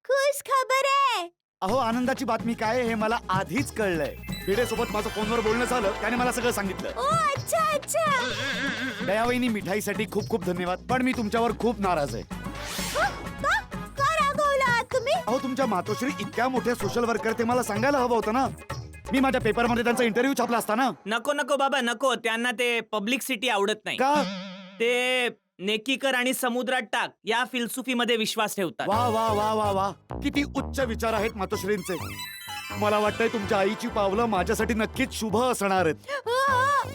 खुश खबर आहे. अहो, आनंदाची बातमी काय हे मला आधीच कळलंय. भिडे सोबत माझं फोनवर बोलणं झालं, त्याने मला सगळं सांगितलं. ओ अच्छा अच्छा. दयावहिनी, मिठाईसाठी खूप खूप धन्यवाद, पण मी तुमच्यावर खूप नाराज आहे. का रागवला तुम्ही? अहो, तुमच्या मातोश्री इतक्या मोठ्या सोशल वर्कर, ते मला सांगायला हवं होतं ना. मी माझ्या पेपरमध्ये त्यांचा इंटरव्ह्यू छापला असता ना. नको नको बाबा नको. त्यांना ते पब्लिसिटी आवडत नाही. का? ते नेकीकर आणि समुद्रात टाक या फिलसुफीमध्ये विश्वास ठेवतात. वा वा वा वा वा, किती उच्च विचार आहेत मातोश्रींचे. मला वाटतंय तुमच्या आईची पावलं माझ्यासाठी नक्कीच शुभ असणार आहेत. हो,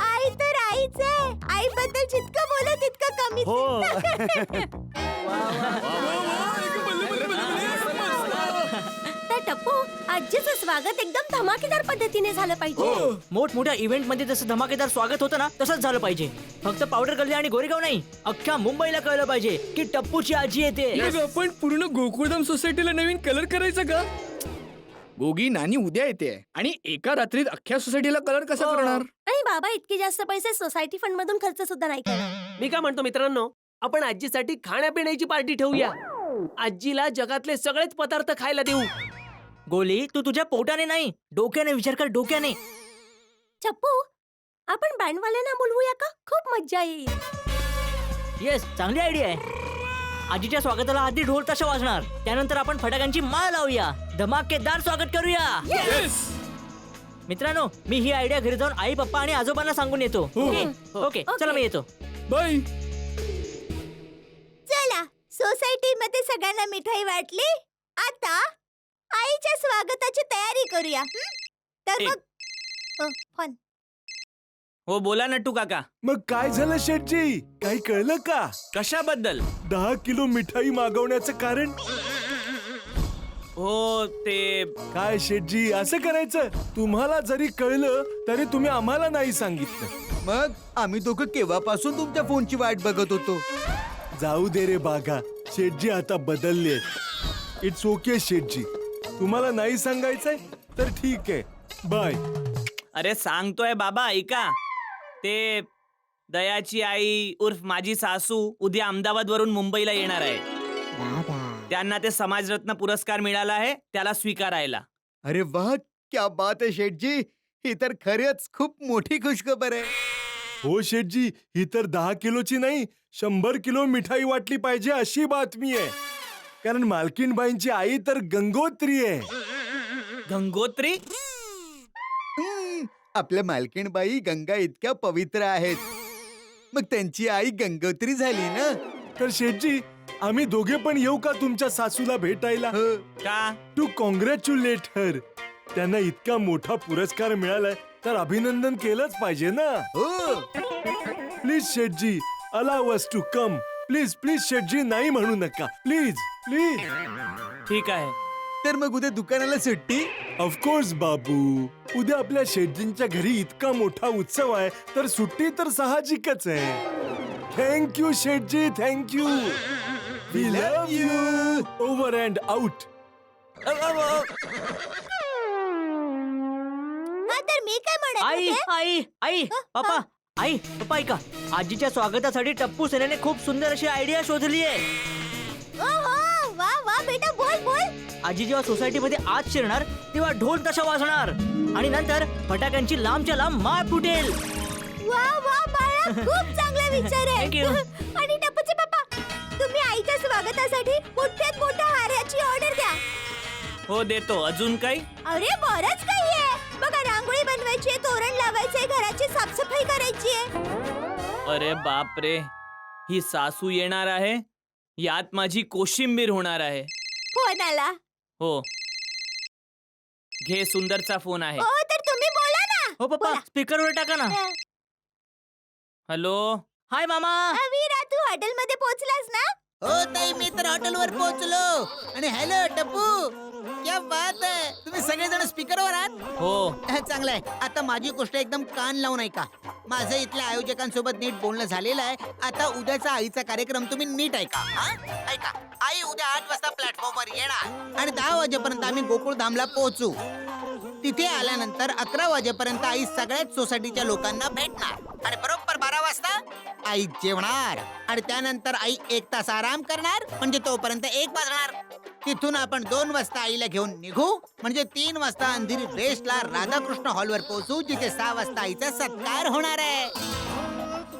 आई तर आईच आहे. आईबद्दल जितकं बोलू तितकं कमी. हो. टप्पू, आजीचं स्वागत एकदम धमाकेदार पद्धतीने झालं पाहिजे. मोठमोठ्या इव्हेंट मध्ये जसं धमाकेदार स्वागत होतं ना, तसंच झालं पाहिजे. फक्त पावडर गल्ली आणि गोरेगाव नाही, अख्ख्या मुंबईला कळलं पाहिजे की टप्पूची आजी येते. आपण पूर्ण गोकुळधाम सोसायटीला नवीन कलर करायचा का? गोगी नानी उद्या येते आणि एका रात्रीत अख्ख्या सोसायटीला कलर कसा करणार? आणि बाबा इतके जास्त पैसे सोसायटी फंड मधून खर्च सुद्धा नाही करणार. मी काय म्हणतो मित्रांनो, आपण आजीसाठी खाण्यापिण्याची पार्टी ठेवूया. आजीला जगातले सगळेच पदार्थ खायला देऊ. गोली, तू तुझ्या पोटाने नाही, डोक्याने विचार कर, डोक्याने. चप्पू, आपण बँडवाल्यांना बोलवूया का? खूप मज्जा येईल. येस, चांगली आयडिया आहे. आजीच्या स्वागताला आधी ढोल ताशा वाजणार, त्यानंतर आपण फटाक्यांची माळ लावूया, धमाकेदार स्वागत करूया. मित्रांनो, मी ही आयडिया घरी जाऊन आई पप्पा आणि आजोबांना सांगून येतो. ओके, चला मी येतो. बाय. चला सोसायटी मध्ये सगळ्यांना मिठाई वाटली. आता आईच्या स्वागताची तयारी करूया. तर एक. मग फोन. हो बोला नट्टू काका. मग काय झालं शेठजी, काही कळलं का? कशाबद्दल? 10 किलो मिठाई मागवण्याचं कारण. हो ते काय शेठजी, असं करायचं? तुम्हाला जरी कळलं तरी तुम्ही आम्हाला नाही सांगितलं. मग आम्ही दोघं केव्हापासून तुमच्या फोनची वाट बघत होतो. जाऊ दे रे बागा, शेठजी आता बदलले. इट्स ओके शेठजी, तुम्हाला नाही सांगायचंय तर ठीक आहे, बाय. अरे सांगतोय बाबा, ऐका. ते दयाची आई उर्फ माझी सासू उद्या अहमदाबाद वरून मुंबईला येणार आहे. त्यांना ते समाजरत्न पुरस्कार मिळाला आहे, त्याला स्वीकारायला. अरे वाह, क्या बात आहे शेठजी, ही तर खरंच खूप मोठी खुशखबर आहे. हो शेठजी, ही तर 10 किलोची नाही 100 किलो मिठाई वाटली पाहिजे अशी बातमी आहे. कारण मालकीणबाईंची आई तर गंगोत्री आहे. गंगोत्री? आपल्या मालकीणबाई गंगा इतक्या पवित्र आहेत, मग त्यांची आई गंगोत्री झाली ना. तर शेठजी, आम्ही दोघे पण येऊ का तुमच्या सासूला भेटायला? का? टू कॉंग्रॅच्युलेट हर. त्यांना इतका मोठा पुरस्कार मिळालाय तर अभिनंदन केलंच पाहिजे ना. प्लीज शेठजी, allow us to come. Please please शेठजी, नाही म्हणू नका, प्लीज प्लीज. ठीक आहे. तर मग उद्या दुकानाला सुट्टी? ऑफकोर्स बाबू, उद्या आपल्या शेठजींच्या घरी इतका मोठा उत्सव आहे तर सुट्टी तर साहजिकच आहे. थँक्यू शेठजी, thank you. We love you. Over and out. तर मी काय म्हणत आई होते? आई आई पप्पा आई पप्पा ऐका. आजीच्या स्वागतासाठी टप्पू सेनेने खूप सुंदर अशी आयडिया शोधली आहे. ओहो, वा वा बेटा, बोल बोल. आजी जेव्हा सोसायटीमध्ये आत शिरणार तेव्हा ढोल ताशा वाजणार आणि नंतर फटाक्यांची लांबच्या लांब माळ फुटेल. वा वा बाळा, खूप चांगला विचार आहे. Thank you. आणि टप्पूचे पप्पा, तुम्ही आईच्या स्वागतासाठी मोठ्यात मोठ्या हाराची ऑर्डर द्या. हो देतो. अजून काही? अरे बरंच काही आहे बघा. रांगोळी बनवायची आहे, तोरण लावायचंय, घराची साफसफाई करायची आहे. अरे बाप रे, ही सासू येणार आहे, यात माझी कोशिंबीर होणार आहे. फोन आला. हो घे, सुंदरचा फोन आहे. हो तर तुम्ही बोला ना. हो पप्पा, स्पीकरवर टाका ना. हॅलो. हाय मामा. वीरा, तू हॉटेलमध्ये पोहोचलास ना? हो ताई, मी तर हॉटेलवर पोहोचलो. आणि हॅलो टप्पू, क्या बात आहे, तुम्ही सगळेजण स्पीकरवर आहात? हो. चांगलं आहे. आता माझी गोष्ट एकदम कान लावून ऐका. माझं इथल्या आयोजकांसोबत नीट बोलणं झालेलं आहे. आता उद्याचा आईचा कार्यक्रम तुम्ही नीट ऐका. ऐका, आई उद्या 8 वाजता प्लॅटफॉर्मवर येणार आणि 10 वाजेपर्यंत आम्ही गोकुळधामला पोहोचू. तिथे आल्यानंतर 11 वाजेपर्यंत आई सगळ्याच सोसायटीच्या लोकांना भेटणार आणि बरोबर 12 वाजता आई जेवणार आणि त्यानंतर आई 1 तास आराम करणार, म्हणजे तोपर्यंत 1 वाजणार. तिथून आपण 2 वाजता आईला घेऊन निघू, म्हणजे 3 वाजता अंधेरी रेस्टला राधाकृष्ण हॉलवर पोहोचू, जिथे 6 वाजता आईचा सत्कार होणार आहे.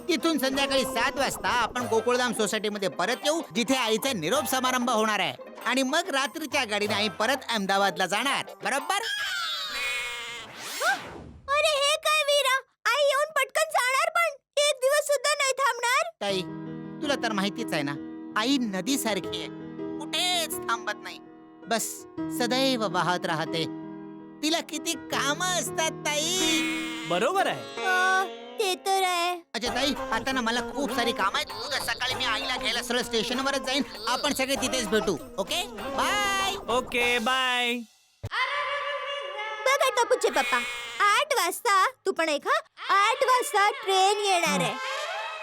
तिथून संध्याकाळी 7 वाजता आपण गोकुळधाम सोसायटीमध्ये परत येऊ, जिथे आईचा निरोप समारंभ होणार आहे. आणि मग रात्रीच्या गाडीने आई परत अहमदाबादला जाणार, बरोबर? अरे हे काय वीरा, आई येऊन पटकन जाणार, पण 1 दिवस सुद्धा नाही थांबणार. ताई, तुला तर माहितीच आहे ना, आई नदी सारखी आहे, कुठेच थांबत नाही, बस सदैव वाहत राहते. तिला किती काम असतात ताई. बरोबर आहे. ते तर आहे. अच्छा ताई, आता ना मला खूप सारी काम आहेत. उद्या सकाळी मी आईला घ्यायला सरळ स्टेशनवरच जाईन. आपण सगळे तिथेच भेटू. Okay, bye. Okay bye. बघा टपूचे पप्पा, 8 वाजता तू पण ऐका, 8 वाजता ट्रेन येणार आहे,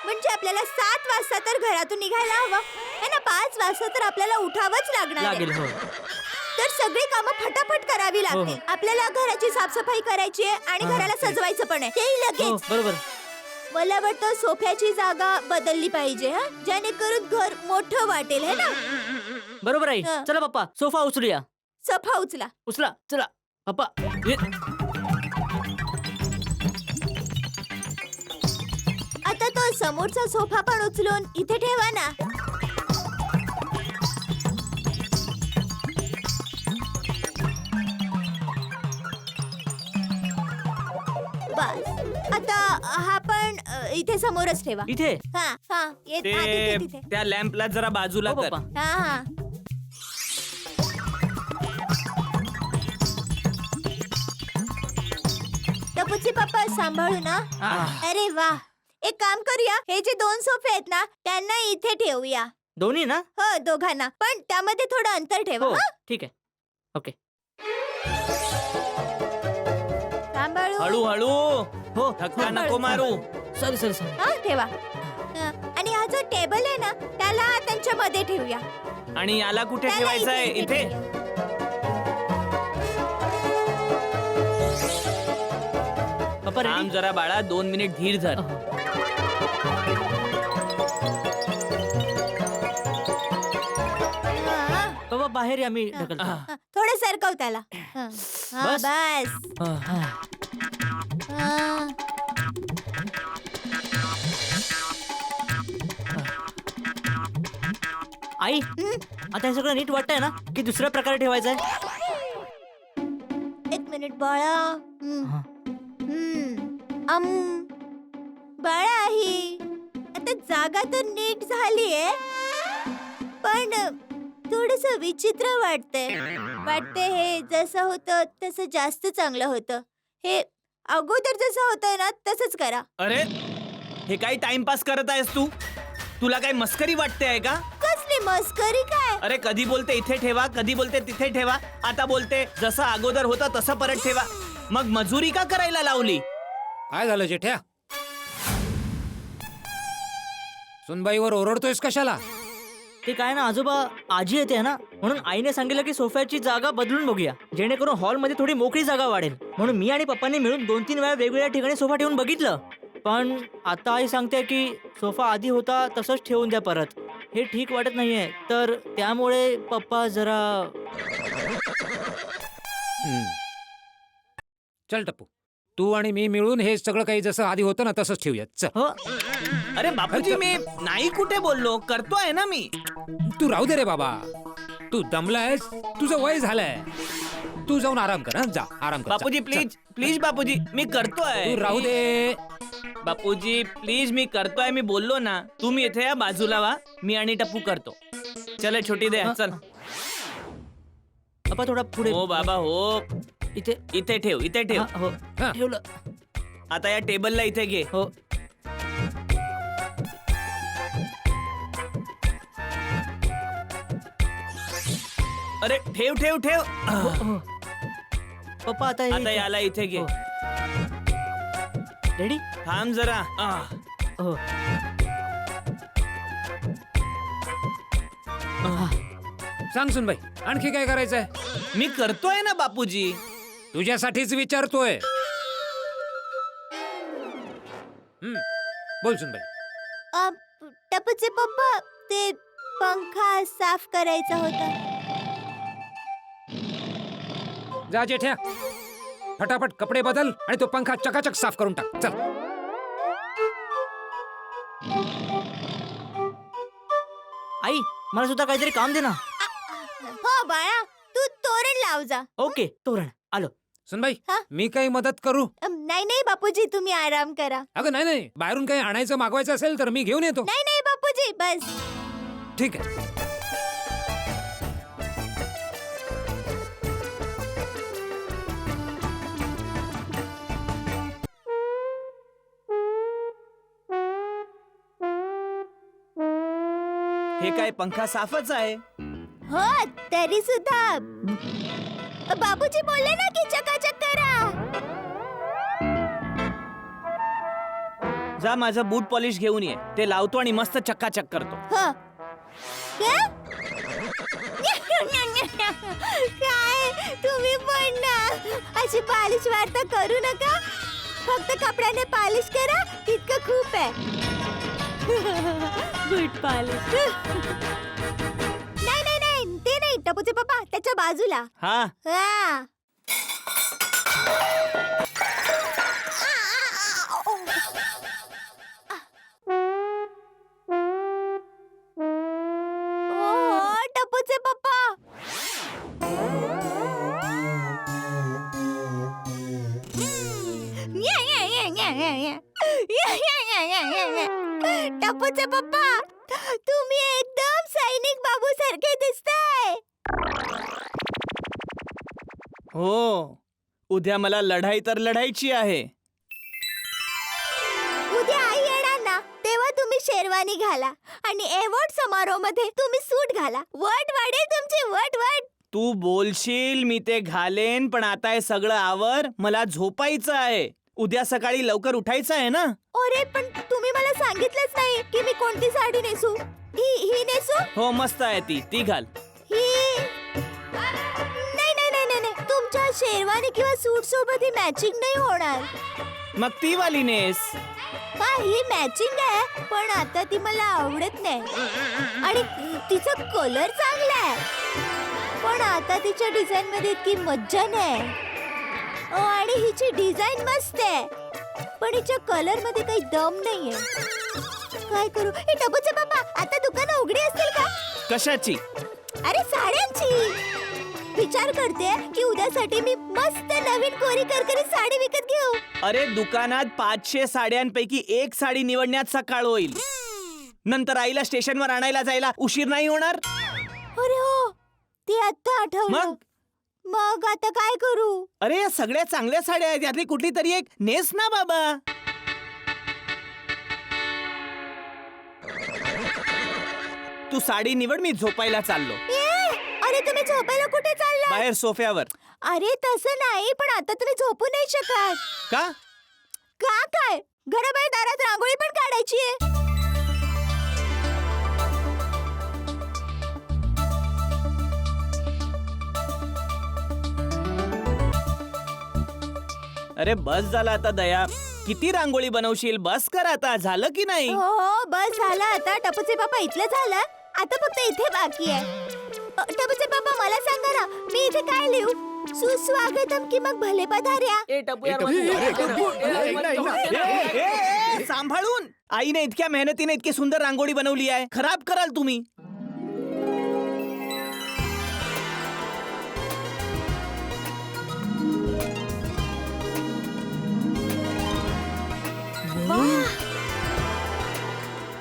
म्हणजे आपल्याला 7 वाजता तर घरातून निघायला हवं है ना. 5 वाजता तर आपल्याला उठावंच लागणार आहे. तर सगळी कामं फटाफट करावी लागतील. आपल्याला घराची साफसफाई करायची आहे आणि घराला सजवायचं पण आहे, तेही लगेच. बरोबर. मला वाटतं सोफ्याची जागा बदलली पाहिजे, हा, जेणेकरून घर मोठं वाटेल है ना. बरोबर आहे. चला पप्पा, सोफा उचलूया. सोफा उचला. उचला चला पप्पा. आता तो समोरचा सोफा पण उचलून इथे ठेवा ना. बस. आता हा पण इथे समोरच ठेवा. इथे हा हा तिथे तिथे. त्या लॅम्पला जरा बाजूला हो, कर. पप्पा. हा हा. टपूचे पप्पा सांभाळू ना. अरे वा, एक काम करूया, हे जे 2 सोफे आहेत ना त्यांना इथे ठेवूया. दोन्ही ना? हो, दोघांना, पण त्यामध्ये थोडं अंतर ठेवा. हो हा? ठीक आहे. ओके. सांभाळू. हळूहळू. हो धक्का नको मारू. Sorry sorry sorry. हा ठेवा. हा, आणि हा जो टेबल आहे ना त्याला त्यांच्या मध्ये ठेवूया. आणि याला कुठे त्याला ठेवायचं आहे? इथे. ठेवूया. पप्पा थांब रेडी? जरा बाळा, 2 मिनिट धीर धर. हा, पप्पा बाहेर या, मी ढकलतो. हा, थोडं सरकव त्याला. हा, हा, बस? बस. हा. हा. आई आता हे सगळं नीट वाटतंय ना की दुसऱ्या प्रकारे ठेवायचं आहे? 1 मिनिट बाळा. हा. बाळा ही आता जागा तर नीट झालीये, पण थोडस विचित्र वाटतंय. हे जसं होतं तसं जास्त चांगलं होतं. हे अगोदर जसं होतं ना तसंच करा. अरे हे काही टाइमपास करत आहेस तू? तुला काही मस्करी वाटते आहे का? कसली मस्करी काय? अरे कधी बोलते इथे ठेवा, कधी बोलते तिथे ठेवा, आता बोलते जसं अगोदर होतं तसं परत ठेवा. मग मजुरी का करायला लावली? काय झालं जेठ्या? सुनबाईवर ओरडतोयस कशाला? ते काय ना आजोबा, आजी येते ना, म्हणून आईने सांगितलं की सोफ्याची जागा बदलून बघूया, जेणेकरून हॉलमध्ये थोडी मोकळी जागा वाढेल. म्हणून मी आणि पप्पांनी मिळून 2-3 वेळा वेगवेगळ्या ठिकाणी सोफा ठेवून बघितलं, पण आता आई सांगते की सोफा आधी होता तसंच ठेवून द्या परत. हे ठीक वाटत नाहीये, तर त्यामुळे पप्पा जरा. चल टप्पू, तू आणि मी मिळून हे सगळं काही जसं आधी होतं ना तसंच ठेवूया. चल. हो. अरे बापूजी, मी नाही कुठे बोललो, करतोय ना मी. तू राहू दे रे बाबा, तू दमलायस, तुझं वय झालंय, तू जाऊन आराम कर. जा आराम कर. बापूजी चल, प्लीज प्लीज बापूजी, मी करतोय. तू राहू दे. बापूजी प्लीज, मी करतोय, मी बोललो ना. तुम्ही इथे या बाजूला वा, मी आणि टप्पू करतो. चल छोटी दे. चल पप्पा थोडा पुढे. हो बाबा हो. इथे इथे ठेव, इथे ठेव. हो ठेवलं. आता या टेबलला इथे घे. हो. अरे ठेव ठेव ठेव. पप्पा आता हे- आता याला इथे घे. हो. रेडी? थांब जरा. हो. सांग सुनबाई, आणखी काय करायचंय? मी करतोय ना बापूजी. तुझ्यासाठीच विचारतोय. बोल सुनबाई. टपूचे पप्पा, ते पंखा साफ करायचा होता. जा जेठ्या, फटाफट कपडे बदल आणि तो पंखा चकाचक साफ करून टाक. चल. आई मला सुद्धा काहीतरी काम दे ना. हो बाळा, तू तोरण लाव जा. ओके, तोरण आलो. सुनबाई, हा? मी काही मदत करू? नाही नाही बापूजी, तुम्ही आराम करा. अगं नाही नाही, बाहेरून काही आणायचं मागवायचं असेल तर मी घेऊन येतो. नाही नाही बापूजी, बस. ठीक आहे. हे काय पंखा साफच आहे. हो, तरी सुद्धा बापूजी बोलले ना की चकाचक करा. जा माझं बूट पॉलिश घेऊन ये, ते लावतो आणि मस्त चक्काचक करतो. हो. काय? काय तुम्ही पण ना अशी पालिश वार्ता करू नका. फक्त कपड्याने पालिश करा, तितकं खूप आहे. बूट पालिश. नाही नाही नाही, ते नाही टपूचे पप्पा, त्याच्या बाजूला. हा हा. ओ, टपूचे पप्पा. टपूचे पप्पा तुम्ही एकदम सैनिक बाबू सारखे दिसताय. हो, उद्या मला लढाई तर लढायची आहे. उद्या आई येणार ना तेव्हा तुम्ही शेरवानी घाला आणि अवॉर्ड समारोह मध्ये तुम्ही सूट घाला. वट वाढेल तुमची वट. तू बोलशील मी ते घालेन, पण आता हे सगळं आवर, मला झोपायचं आहे. उद्या सकाळी लवकर उठायचं आहे ना. अरे पण तुम्ही मला सांगितलंच नाही की मी कोणती साडी नेसू. ही नेसू. हो मस्त आहे ती घाल. ही नाही तुमच्या शेरवानी किंवा सूट सोबत ही मॅचिंग नाही होणार. मग ती वाली नेस. ही मॅचिंग आहे पण आता ती मला आवडत नाही आणि तिचा कलर चांगला आहे पण आता तिच्या डिझाईन मध्ये इतकी मज्जा नाही. आणि हिची डिझाईन मस्त आहे पण हिच्या कलर मध्ये काही दम नाहीये. काय करू. हे टपूचे पप्पा आता दुकानं उघडी असतील का. कशाची. अरे साड्यांची. विचार करते की उद्यासाठी मी मस्त नवीन कोरी करकरी साडी विकत घेऊ. अरे दुकानात 500 साड्यांपैकी एक साडी निवडण्यात सकाळ होईल. नंतर आईला स्टेशनवर आणायला जायला उशीर नाही होणार. अरे हो ते आता आठवलं. मग आता काय करू. अरे या सगळ्या चांगल्या साड्या आहेत यातली कुठली तरी एक नेस ना बाबा. तू साडी निवड, मी झोपायला चाललो. अरे तुम्ही झोपायला कुठे चालला. बाहेर सोफ्यावर. अरे तसं नाही पण आता तुम्ही झोपू नाही शकत. का काय घराबाहेर दारात रांगोळी पण काढायची आहे. अरे बस झाला आता दया. किती रांगोळी बनवशील. बस कर आता. झालं की नाही. हो बस झालं आता. टपूचे बाबा इथलं झालं आता फक्त इथे बाकी आहे. टपूचे बाबा मला सांगा ना मी इथे काय लिहू. सुस्वागतम की मग भले पधार्या. सांभाळून. आईने इतक्या मेहनतीने इतकी सुंदर रांगोळी बनवली आहे. खराब कराल तुम्ही.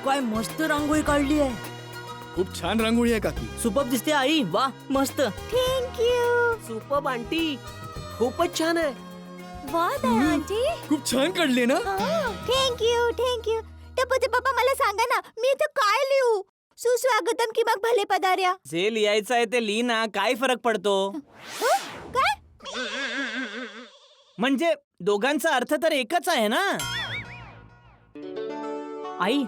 काय मस्त रांगोळी काढली आहे. खूप छान रांगोळी आहे काकी. सुपर दिसते आई. वा मस्त. थँक्यू. सुपर आंटी खूपच छान आहे. वा दया आंटी. खूप छान काढली ना. थँक्यू. टपूचे पप्पा मला सांगा ना मी इथे काय लिहू. सुस्वागतम की मग भले पधार्या. जे लिहायचं आहे ते लिही ना. काय फरक पडतो. काय म्हणजे दोघांचा अर्थ तर एकच आहे ना. आई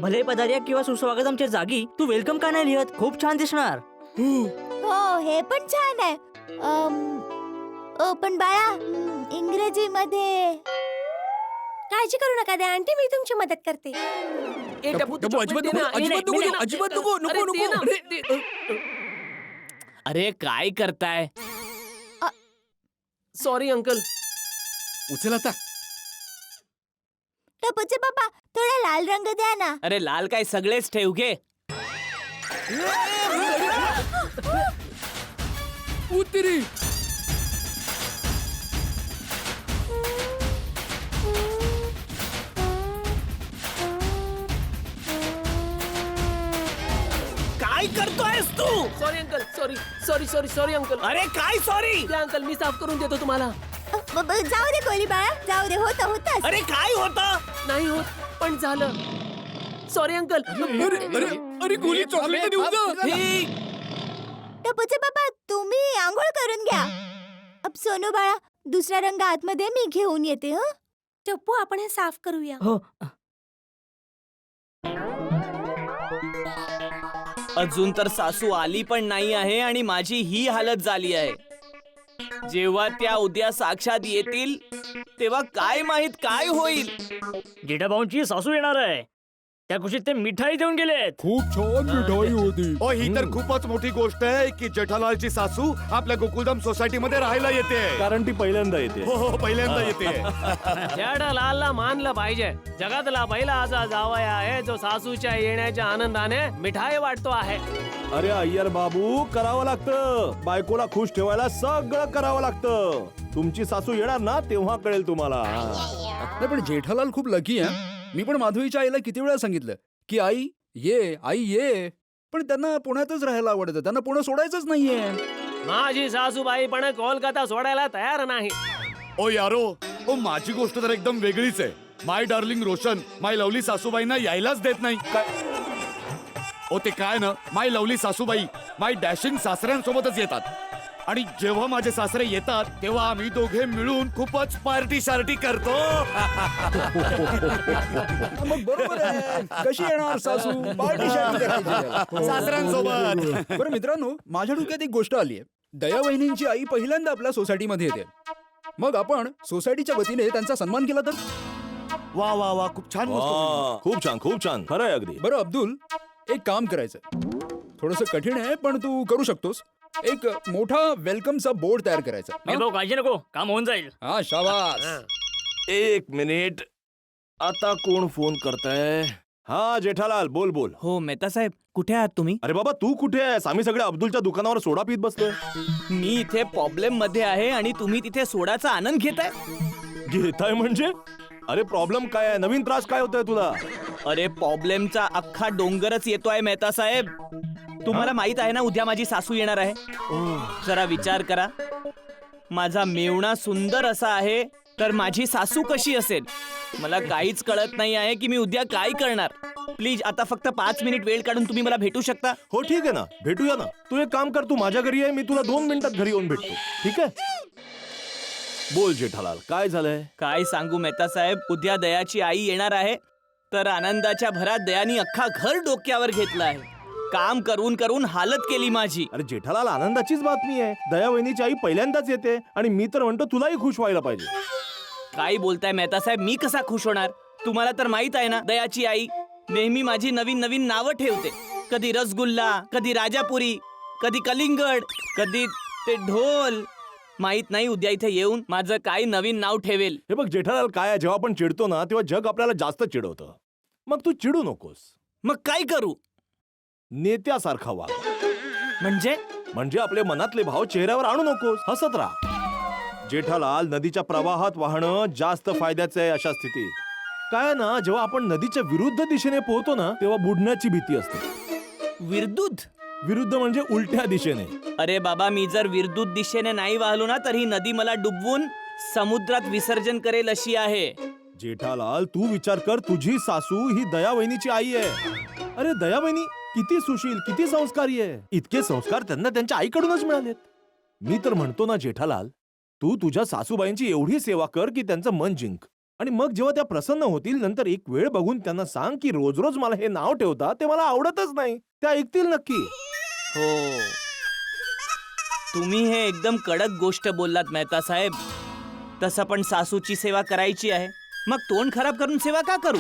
भले पधार्या किंवा सुस्वागतमच्या जागी तू वेलकम का नाही लिहत. खूप छान दिसणार. हो हे पण छान आहे. पण बाळा इंग्रजीमध्ये. काळजी करू नका द्या आंटी मी तुमची मदत करते. अजिबात नको. अरे काय करताय. Sorry uncle. उचल आता. टपूचे पप्पा थोडा लाल रंग द्या ना. अरे लाल काय सगळेच ठेव घे. उतरी. काय करतोयस तू. Sorry uncle. Sorry uncle. अरे काय सॉरी. द्या अंकल मी साफ करून देतो तुम्हाला. जाऊ दे कोली बाळा जाऊ दे. होत अरे काय होतं. नाही होत पण झालं. Sorry uncle. अरे गोली चॉकलेट देऊ का. टपूचे पप्पा तुम्ही आंघोळ करून घ्या. अब सोनू बाळा दुसरा रंग आतमध्ये मी घेऊन येते. ह टप्पू आपण हे साफ करूया. हो अजून तर सासू आली पण नाही आहे आणि माझी ही हालत झाली आहे. जेव्हा त्या उद्या साक्षात येतील तेव्हा काय माहित काय होईल. जेठाभाऊंची सासू येणार आहे. त्या खुशीत ते मिठाई देऊन गेलेत. खूप छान मिठाई होती. ही तर खूपच मोठी गोष्ट आहे की जेठालालची सासू आपल्या गोकुळधाम सोसायटी मध्ये राहायला येते. कारण ती पहिल्यांदा येते. हो पहिल्यांदा येते. जेठालालला मानलं पाहिजे. जगातला पहिला असा जावई आहे जो सासूच्या येण्याच्या आनंदाने मिठाई वाटतो आहे. अरे अय्यर बाबू करावं लागतं. बायकोला खुश ठेवायला सगळं करावं लागतं. तुमची सासू येणार ना तेव्हा कळेल तुम्हाला. पण जेठालाल खूप लकी आहे. मी पण माधवीच्या आईला किती वेळा सांगितलं की आई ये, पण त्यांना पुण्यातच राहायला आवडतं, त्यांना पुणे सोडायचंच नाहीये. माझी सासूबाई पण कोलकाता सोडायला तयार नाही. ओ यारो, ओ माझी गोष्ट तर एकदम वेगळीच आहे. माय डार्लिंग रोशन माय लवली सासूबाईंना यायलाच देत नाही. ओ ते काय ना, माय लवली सासूबाई माय डॅशिंग सासऱ्यांसोबतच येतात. आणि जेव्हा माझे सासरे येतात तेव्हा आम्ही दोघे मिळून खूपच पार्टी शार्टी करतो. मग बरोबर आहे, कशी येणार सासू, पार्टी शार्टी करायची त्याला. सासऱ्यांसोबत. बरं मित्रांनो, माझ्या डोक्यात एक गोष्ट आली आहे. दया वहिनींची आई पहिल्यांदा आपल्या सोसायटीमध्ये येते, मग आपण सोसायटीच्या वतीने त्यांचा सन्मान केला तर. वा वा वा, खूप छान गोष्ट. खूप छान खरंय अगदी. बरं अब्दुल, एक काम करायचं, थोडस कठीण आहे पण तू करू शकतोस. एक मोठा वेलकमचा बोर्ड तयार करायचा. काळजी नको, काम होऊन जाईल. हा शाबास. एक मिनिट, आता कोण फोन करताय? हा जेठालाल, बोल बोल. हो मेहता साहेब, कुठे आहात तुम्ही? अरे बाबा तू कुठे आहेस? आम्ही सगळे अब्दुलच्या दुकानावर सोडा पीत बसलोय. मी इथे प्रॉब्लेम मध्ये आहे आणि तुम्ही तिथे सोडाचा आनंद घेताय. घेताय म्हणजे? अरे प्रॉब्लेम काय आहे? नवीन त्रास काय होतोय तुला? अरे प्रॉब्लेमचा अख्खा डोंगरच येतोय मेहता साहेब. तुम्हाला माहित आहे ना उद्या माझी सासू येणार आहे. जरा विचार करा, माझा मेवणा सुंदर असा आहे तर माझी सासू कशी असेल? मला काहीच कळत नाही आहे की मी उद्या काय करणार. प्लीज आता फक्त 5 मिनिट वेळ काढून तुम्ही मला भेटू शकता? हो ठीक आहे ना, भेटूया ना. तू एक काम कर, तू माझ्या घरी आहे, मी तुला 2 मिनिटात घरी येऊन भेटतो, ठीक आहे? बोल जेठालाल, काय झालंय? काय सांगू मेहता साहेब, उद्या दयाची आई येणार आहे तर आनंदाच्या भरात दयानी अख्खा घर डोक्यावर घेतलं आहे. काम करून करून हालत केली माझी. अरे जेठालाल, आनंदाचीच बातमी आहे. दया वहिनीची आई पहिल्यांदाच येते आणि मी तर म्हणतो तुलाही खुश व्हायला पाहिजे. काय बोलताय मेहता साहेब, मी कसा खुश होणार? तुम्हाला तर माहित आहे ना, दयाची आई नेहमी माझी नवीन नवीन नावं ठेवते. कधी रसगुल्ला, कधी राजापुरी, कधी कलिंगड, कधी ते ढोल. माहित नाही उद्या इथे येऊन माझं काय नवीन नाव ठेवेल. हे बघ जेठालाल, काय आहे, जेव्हा आपण चिडतो ना तेव्हा जग आपल्याला जास्त चिडवतं. मग तू चिडू नकोस. मग काय करू? नेत्यासारखा वाग. म्हणजे आपले मनातले भाव चेहऱ्यावर आणू नकोस, हसत राहा. जेठालाल, नदीच्या प्रवाहात वाहणं जास्त फायद्याचं आहे अशा स्थितीत. काय ना, जेव्हा आपण नदीच्या विरुद्ध दिशेने पोहतो ना तेव्हा बुडण्याची भीती असते. विरुद्ध म्हणजे उलट्या दिशेने. अरे बाबा, मी जर विरुद्ध दिशेने नाही वाहलो ना तर ही नदी मला डुबवून समुद्रात विसर्जन करेल अशी आहे. जेठालाल, तू विचार कर, तुझी सासू ही दया वहिनीची आई आहे. अरे दया वहिनी किती सुशील, किती संस्कारी आहे. इतके संस्कार त्यांना त्यांच्या आईकडूनच मिळालेत. मी तर म्हणतो ना जेठालाल, तू तुझ्या सासूबाईंची एवढी सेवा कर की त्यांचं मन जिंक. आणि मग जेव्हा त्या प्रसन्न होतील नंतर एक वेळ बघून त्यांना सांग की रोज रोज मला हे नाव ठेवता ते मला आवडतच नाही. त्या ऐकतील नक्की. हो, तुम्ही हे एकदम कडक गोष्ट बोललात मेहता साहेब. तसं पण सासूची सेवा करायची आहे, मग तोंड खराब करून सेवा का करू?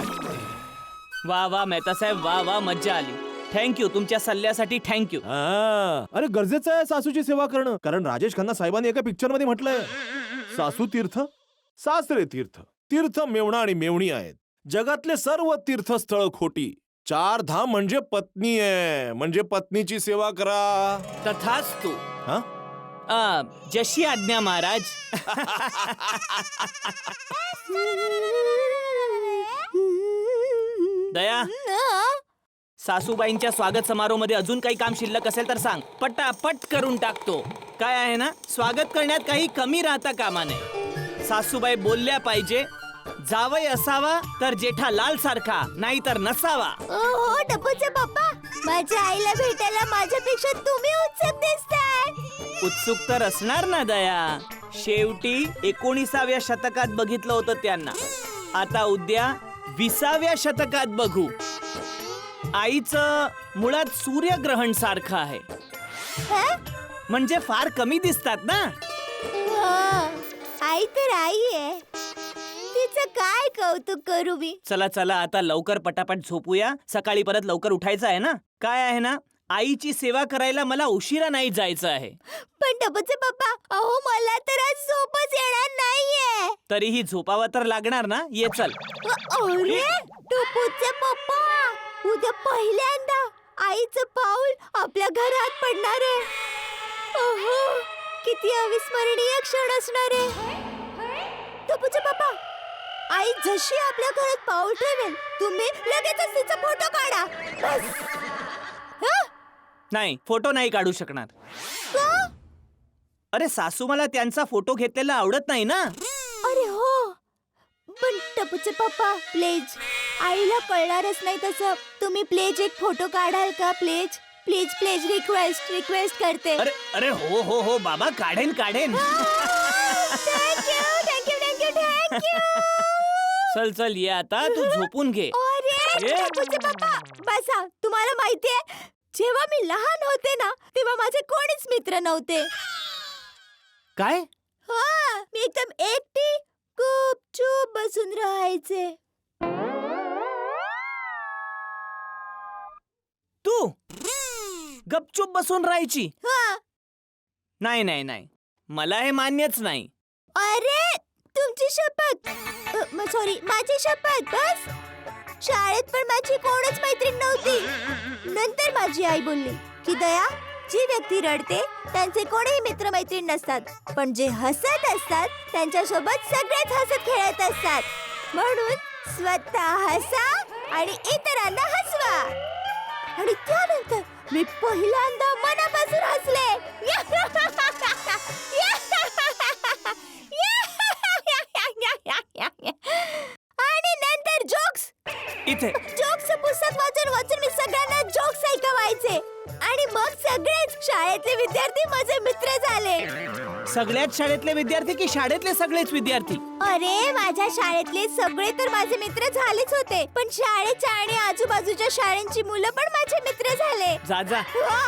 वा वा मेहता साहेब, वा वा, मज्जा आली. थँक्यू, तुमच्या सल्ल्यासाठी थँक्यू. अरे गरजेचं आहे सासूची सेवा करणं, कारण राजेश खन्ना साहेबांनी एका पिक्चर मध्ये म्हटलंय, सासू तीर्थ, सासरे तीर्थ. तीर्थ मेवणा आणि मेवणी आहेत. जगातले सर्व तीर्थस्थळ खोटी. 4 धाम म्हणजे पत्नी आहे, म्हणजे पत्नीची सेवा करा. तथास्तु. हा, जशी आज्ञा महाराज. दया, सासूबाईंच्या स्वागत समारोह मध्ये अजून काही काम शिल्लक असेल तर सांग, पटापट करून टाकतो. काय आहे ना, स्वागत करण्यात काही कमी राहता कामा नये. सासूबाई बोलल्या पाहिजे, जावई असावा तर जेठालाल सारखा, नाही तर नसावा. हो टपूचे पप्पा, माझ्या आईला भेटायला माझ्यापेक्षा तुम्ही उत्सुक दिसताय. उत्सुक तर असणार ना दया, शेवटी 19व्या शतकात बघितलं होतं त्यांना. आता उद्या 20व्या शतकात बघू. आईचं मुळात सूर्यग्रहण सारखं आहे, म्हणजे फार कमी दिसतात ना. आई तर आई आहे, तिचं काय कौतुक करू मी. चला चला आता लवकर पटापट झोपूया, सकाळी परत लवकर उठायचं आहे ना. काय आहे ना, आईची सेवा करायला मला उशिरा नाही जायचं आहे. पण टपूचे पप्पा, अहो मला तर आज झोपच येणार नाहीये. तरीही झोपावं तर लागणार ना. ये चल. अरे टपूचे पप्पा, उद्या पहिल्यांदा आईचं पाऊल आपल्या घरात पडणार आहे. किती अविस्मरणीय क्षण असणार आहे. टपूचे पप्पा, आई जशी आपल्या घरात पाऊल ठेवेल तुम्ही लगेचच तिचा फोटो काढा बस. हं? नाही, फोटो नाही काढू शकणार. का? अरे सासू मला त्यांचा फोटो घेतलेला आवडत नाही ना. अरे हो, पण टपूचे पप्पा प्लीज आईला कळणारच नाही तसं. तुम्ही प्लीज एक फोटो काढाल का? प्लीज प्लीज प्लीज रिक्वेस्ट करते. अरे अरे हो हो हो बाबा, काढेन काढेन. Thank you thank you thank you thank you. चल चल ये आता, तू झोपून घे. अरे ये. टपूचे पप्पा बसा. तुम्हाला माहितीये जेव्हा मी लहान होते ना तेव्हा माझे कोणीच मित्र नव्हते. काय? हा, मी एकदम एकटी गुपचूप बसून राहायचे. तू गपचूप बसून राहायची? हा. नाही नाही नाही, मला हे मान्यच नाही. अरे तुमची शपथ, सॉरी माझी शपथ. बस शाळेत पण माझी कोणच मैत्रीण नव्हती. नंतर माझी आई बोलली की दया, जी व्यक्ती रडते त्यांचे कोणीही मित्र मैत्रीण नसतात, पण जे हसत असतात त्यांच्यासोबत सगळेच हसत खेळत असतात. म्हणून स्वतः हसा आणि इतरांना हसवा. आणि त्यानंतर मी पहिल्यांदा मनापासून हसले. आणि नंतर जोक्स. इथे जोक्सचं पुस्तक वाचून वाचून मी सगळ्यांना जोक्स ऐकवायचे. आणि मग सगळेच शाळेतले विद्यार्थी माझे मित्र झाले. सगळ्याच शाळेतले विद्यार्थी की शाळेतले सगळेच विद्यार्थी? अरे माझ्या शाळेतले सगळे तर माझे मित्र झालेच होते, पण शाळेच्या आणि आजूबाजूच्या शाळांची मुलं पण माझे मित्र झाले. जा जा. वा,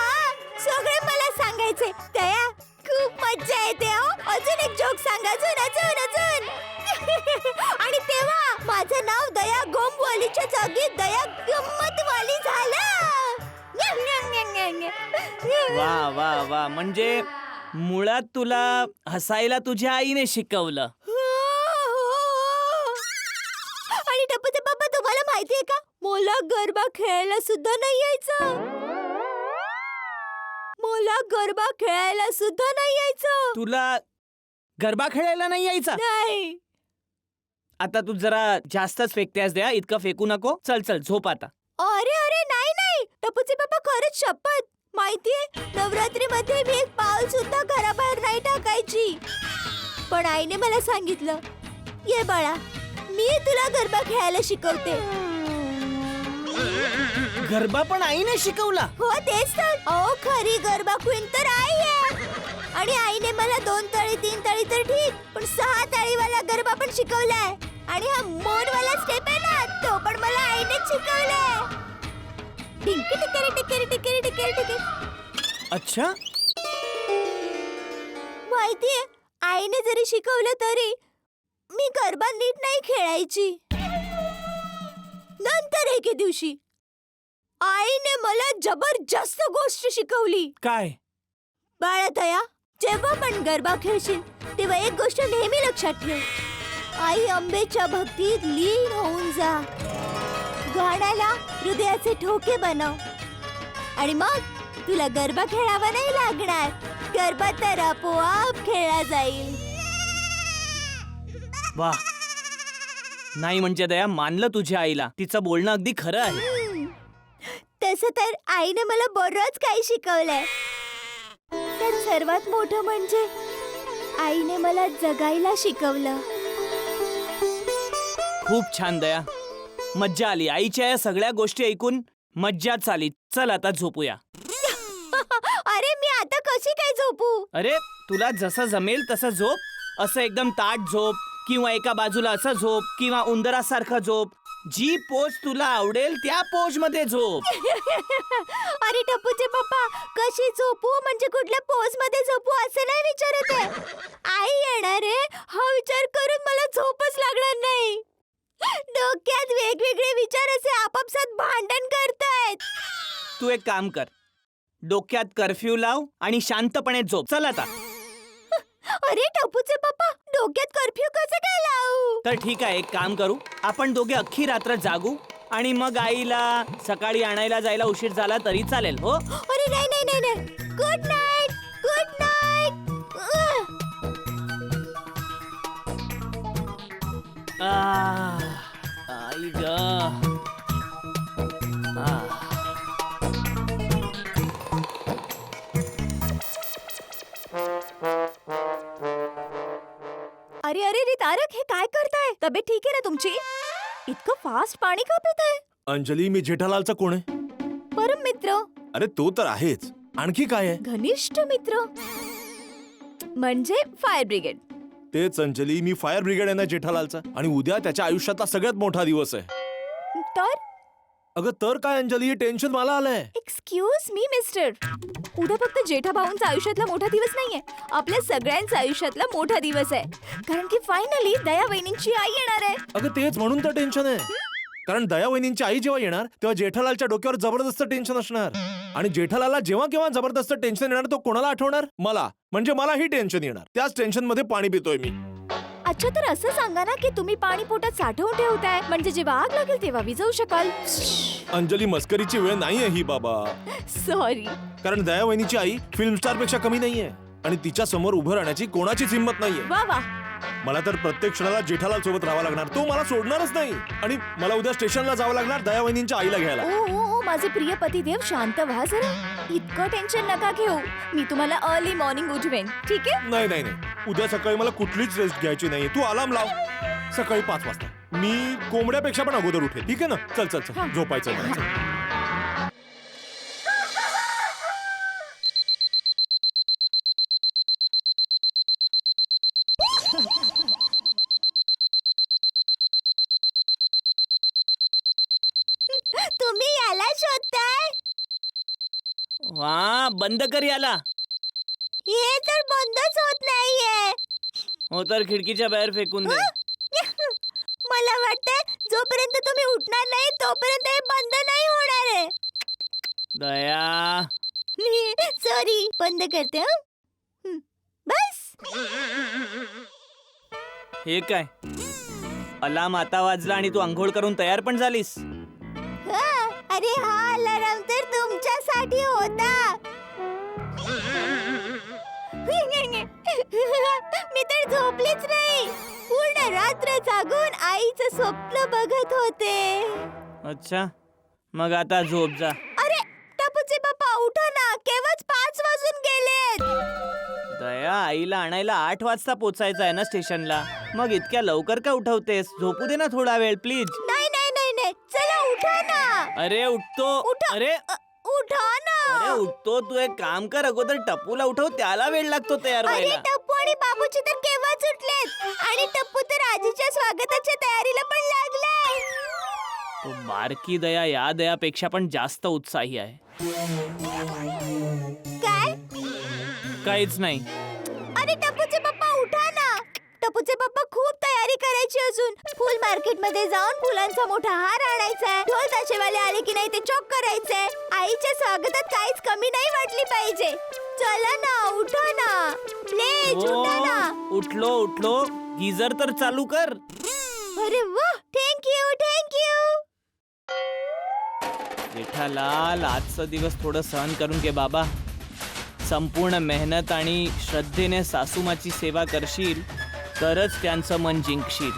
सगळे मला सांगायचे दया खूप मज्जा येते हो, अजून एक जोक सांगा, अजून अजून अजून. आणि तेव्हा माझं नाव दया गोमवालीच्या जागी दया गंमतवाली झालं. वा वा वा, म्हणजे मुळात तुला हसायला तुझ्या आईने शिकवलं. आणि टपूचे पप्पा तुम्हाला माहितीये का, मला गरबा खेळायला सुद्धा नाही यायचं. मला गरबा खेळायला सुद्धा नाही यायचं. तुला गरबा खेळायला नाही यायचा? नाही. आता तू जरा जास्तच फेकतेस द्या, इतकं फेकू नको. चल चल झोप आता. अरे अरे नाही नाही टपूचे पप्पा, खरंच शपथ. माहितीये नवरात्री मध्ये मी एक पाऊल सुद्धा घराबाहेर नाही टाकायची. पण आईने मला सांगितलं, ये बाळा मी तुला गरबा खेळायला शिकवते. गरबा पण आईने शिकवला? हो तेच तर. अहो खरी गरबा क्वीन तर आई आहे. आणि आईने मला 2 ताळी 3 ताळी तर ठीक, पण 6 ताळीवाला गरबा पण शिकवलाय. आणि हा मोरवाला स्टेप आहे ना, तो पण मला आईनेच शिकवलाय. टिंकी टिकेरी टिकेरी टिकेरी टिकेरी टिकेरी. अच्छा, माहितीये आईने जरी शिकवलं तरी मी गरबा नीट नाही खेळायची. नंतर एके दिवशी आईने मला जबरदस्त गोष्ट शिकवली. काय? बाळा दया, जेव्हा पण गरबा खेळशील तेव्हा एक गोष्ट नेहमी लक्षात ठेव. आई अंबेच्या भक्तीत लीन होऊन जा. गाण्याला हृदयाचे ठोके बनव आणि मग तुला गरबा खेळावा नाही लागणार. गरबा तर आपोआप खेळला जाईल. वा, नाही म्हणजे दया, मानलं तुझ्या आईला. तिचं बोलणं अगदी खरं आहे. तसं तर आईने मला बरंच काही शिकवलंय. तर सर्वात मोठं म्हणजे आईने मला जगायला शिकवलं. खूप छान दया, मज्जा आली. आईच्या या सगळ्या गोष्टी ऐकून मज्जाच आली. चल आता झोपूया. अरे मी आता कशी काय झोपू? अरे तुला जसं जमेल तसं झोप. असं एकदम ताट झोप, किंवा एका बाजूला असं झोप, किंवा उंदरासारखं झोप. जी पोज तुला आवडेल त्या पोज मध्ये झोप. अरे टपूचे पप्पा, कशी झोपू म्हणजे कुठल्या पोज मध्ये झोपू असं नाही विचारत आहे. आई येणार आहे हा विचार करून मला झोपच लागणार नाही. डोक्यात वेगवेगळे विचार असे आपापसात भांडण करतायत. तू एक काम कर, डोक्यात कर्फ्यू लाव आणि शांतपणे झोप. चल आता. अरे टपूचे पप्पा, डोक्यात कर्फ्यू कसं काय लावू? तर ठीक आहे, एक काम करू, आपण दोघे अख्खी रात्र जागू आणि मग आईला सकाळी आणायला जायला उशीर झाला तरी चालेल. हो? अरे नाही नाही नाही नाही. Good night, good night. आई ग अरे अरे रे तारक, हे काय करताय? तब्येत ठीक आहे ना तुमची? इतकं फास्ट पाणी का पिताय? अंजली, मी जेठालालचा कोण आहे? परम मित्र, अरे तो तर आहेच, आणखी काय आहे? घनिष्ठ मित्र, म्हणजे फायर ब्रिगेड. तेच अंजली, मी फायर ब्रिगेड आहे ना जेठालालचा, आणि उद्या त्याच्या आयुष्यातला सगळ्यात मोठा दिवस आहे. तर अगं तर काय अंजली, हे टेन्शन मला आलंय. एक्सक्यूज मी मिस्टर, उद्या फक्त जेठा भाऊंचा आयुष्यातला मोठा दिवस नाहीये, आपल्या सगळ्यांचा आयुष्यातला मोठा दिवस आहे. कारण की फायनली दया वहिनींची आई येणार आहे. अगं तेच म्हणून तर टेन्शन आहे. कारण दया वहिनींची आई जेव्हा येणार तेव्हा जेठालालच्या डोक्यावर जबरदस्त टेन्शन असणार. आणि जेठालालला जेव्हा केव्हा जबरदस्त टेन्शन येणार तो कोणाला आठवणार? मला. म्हणजे मलाही टेन्शन येणार. त्याच टेन्शन मध्ये पाणी पितोय मी. अच्छा, तर असं सांगा ना की तुम्ही पाणी पोटात साठवून ठेवताय, म्हणजे जेव्हा आग लागेल तेव्हा विझवू शकाल. अंजली, मस्करीची वेळ नाहीये ही बाबा. सॉरी. कारण दया वहिनीची आई फिल्म स्टार पेक्षा कमी नाहीये, आणि तिच्या समोर उभं राहण्याची कोणाचीच हिंमत नाहीये. वा वा. मला तर प्रत्येक क्षणाला जेठालाल सोबत राहावं लागणार. तो मला सोडणारच नाही. आणि मला उद्या स्टेशनला जावं लागणार दया वहिनींच्या आईला घ्यायला. ओ माझे प्रिय पतिदेव, शांत व्हा जरा. इतकं टेन्शन नका घेऊ. मी तुम्हाला अर्ली मॉर्निंग उठवेन, ठीक आहे? नाही नाही नाही, उद्या सकाळी मला कुठलीच रेस्ट घ्यायची नाहीये. तू अलार्म लाव सकाळी 5 वाजता. मी कोंबड्यापेक्षा पण अगोदर उठेल, ठीक आहे ना? चल चल चल, झोपायचं मला. चल. तुम्ही याला शोधताय? वा, बंद कर याला. हे तर बंदच होत नाहीये. हो तर खिडकीच्या बाहेर फेकून दे. मला वाटतंय जोपर्यंत तुम्ही उठणार नाही तोपर्यंत हे बंद नाही होणार आहे. दया, सॉरी, बंद करते. बस. हे काय? अलार्म आता वाजला आणि तू आंघोळ करून तयार पण झालीस? अरे हा अलार्म तर तुमच्यासाठी होता. मी तर झोपलीच नाही. पूर्ण रात्र जागून आईचं स्वप्न बघत होते. अच्छा, मग आता झोप जा. अरे टपूचे पप्पा, उठा ना, केवळ 5 वाजून गेलेत. दया, आईला आणायला 8 वाजता पोचायचं आहे ना स्टेशनला. मग इतक्या लवकर का उठवतेस? झोपू दे ना थोडा वेळ प्लीज. नाही नाही नाही नाही, चला उठा ना. अरे उठतो. उठा. अरे उठा ना. अरे उठतो. तू एक काम कर, अगोदर टप्पूला उठव, त्याला वेळ लागतो तयार अरे व्हायला. टप्पू आणि बाबूची तर केव्हाच उठलेत. आणि टप्पू तर आजीच्या स्वागताच्या तयारीला पण लागलाय. तो बारकी दया या दयापेक्षा पण जास्त उत्साही आहे. काय? काहीच नाही. अरे टप्पूचे पप्पा, उठा ना. टप्पूचे पप्पा, खूप तयारी करायची अजून. फुल मार्केट मध्ये जाऊन फुलांचा मोठा हार आणायचा. ढोल ताशेवाले आले की नाही ते चॉक करायचंय. आईच्या स्वागतात काहीच कमी नाही वाटली पाहिजे. चला ना, उठा ना प्लीज, उठा ना. उठलो. गीजर तर चालू कर. अरे वा, थँक्यू थँक्यू. जेठालाल, आजचा दिवस थोडं सहन करून घे बाबा. संपूर्ण मेहनत आणि श्रद्धेने सासूमाची सेवा करशील तरच त्यांचं मन जिंकशील.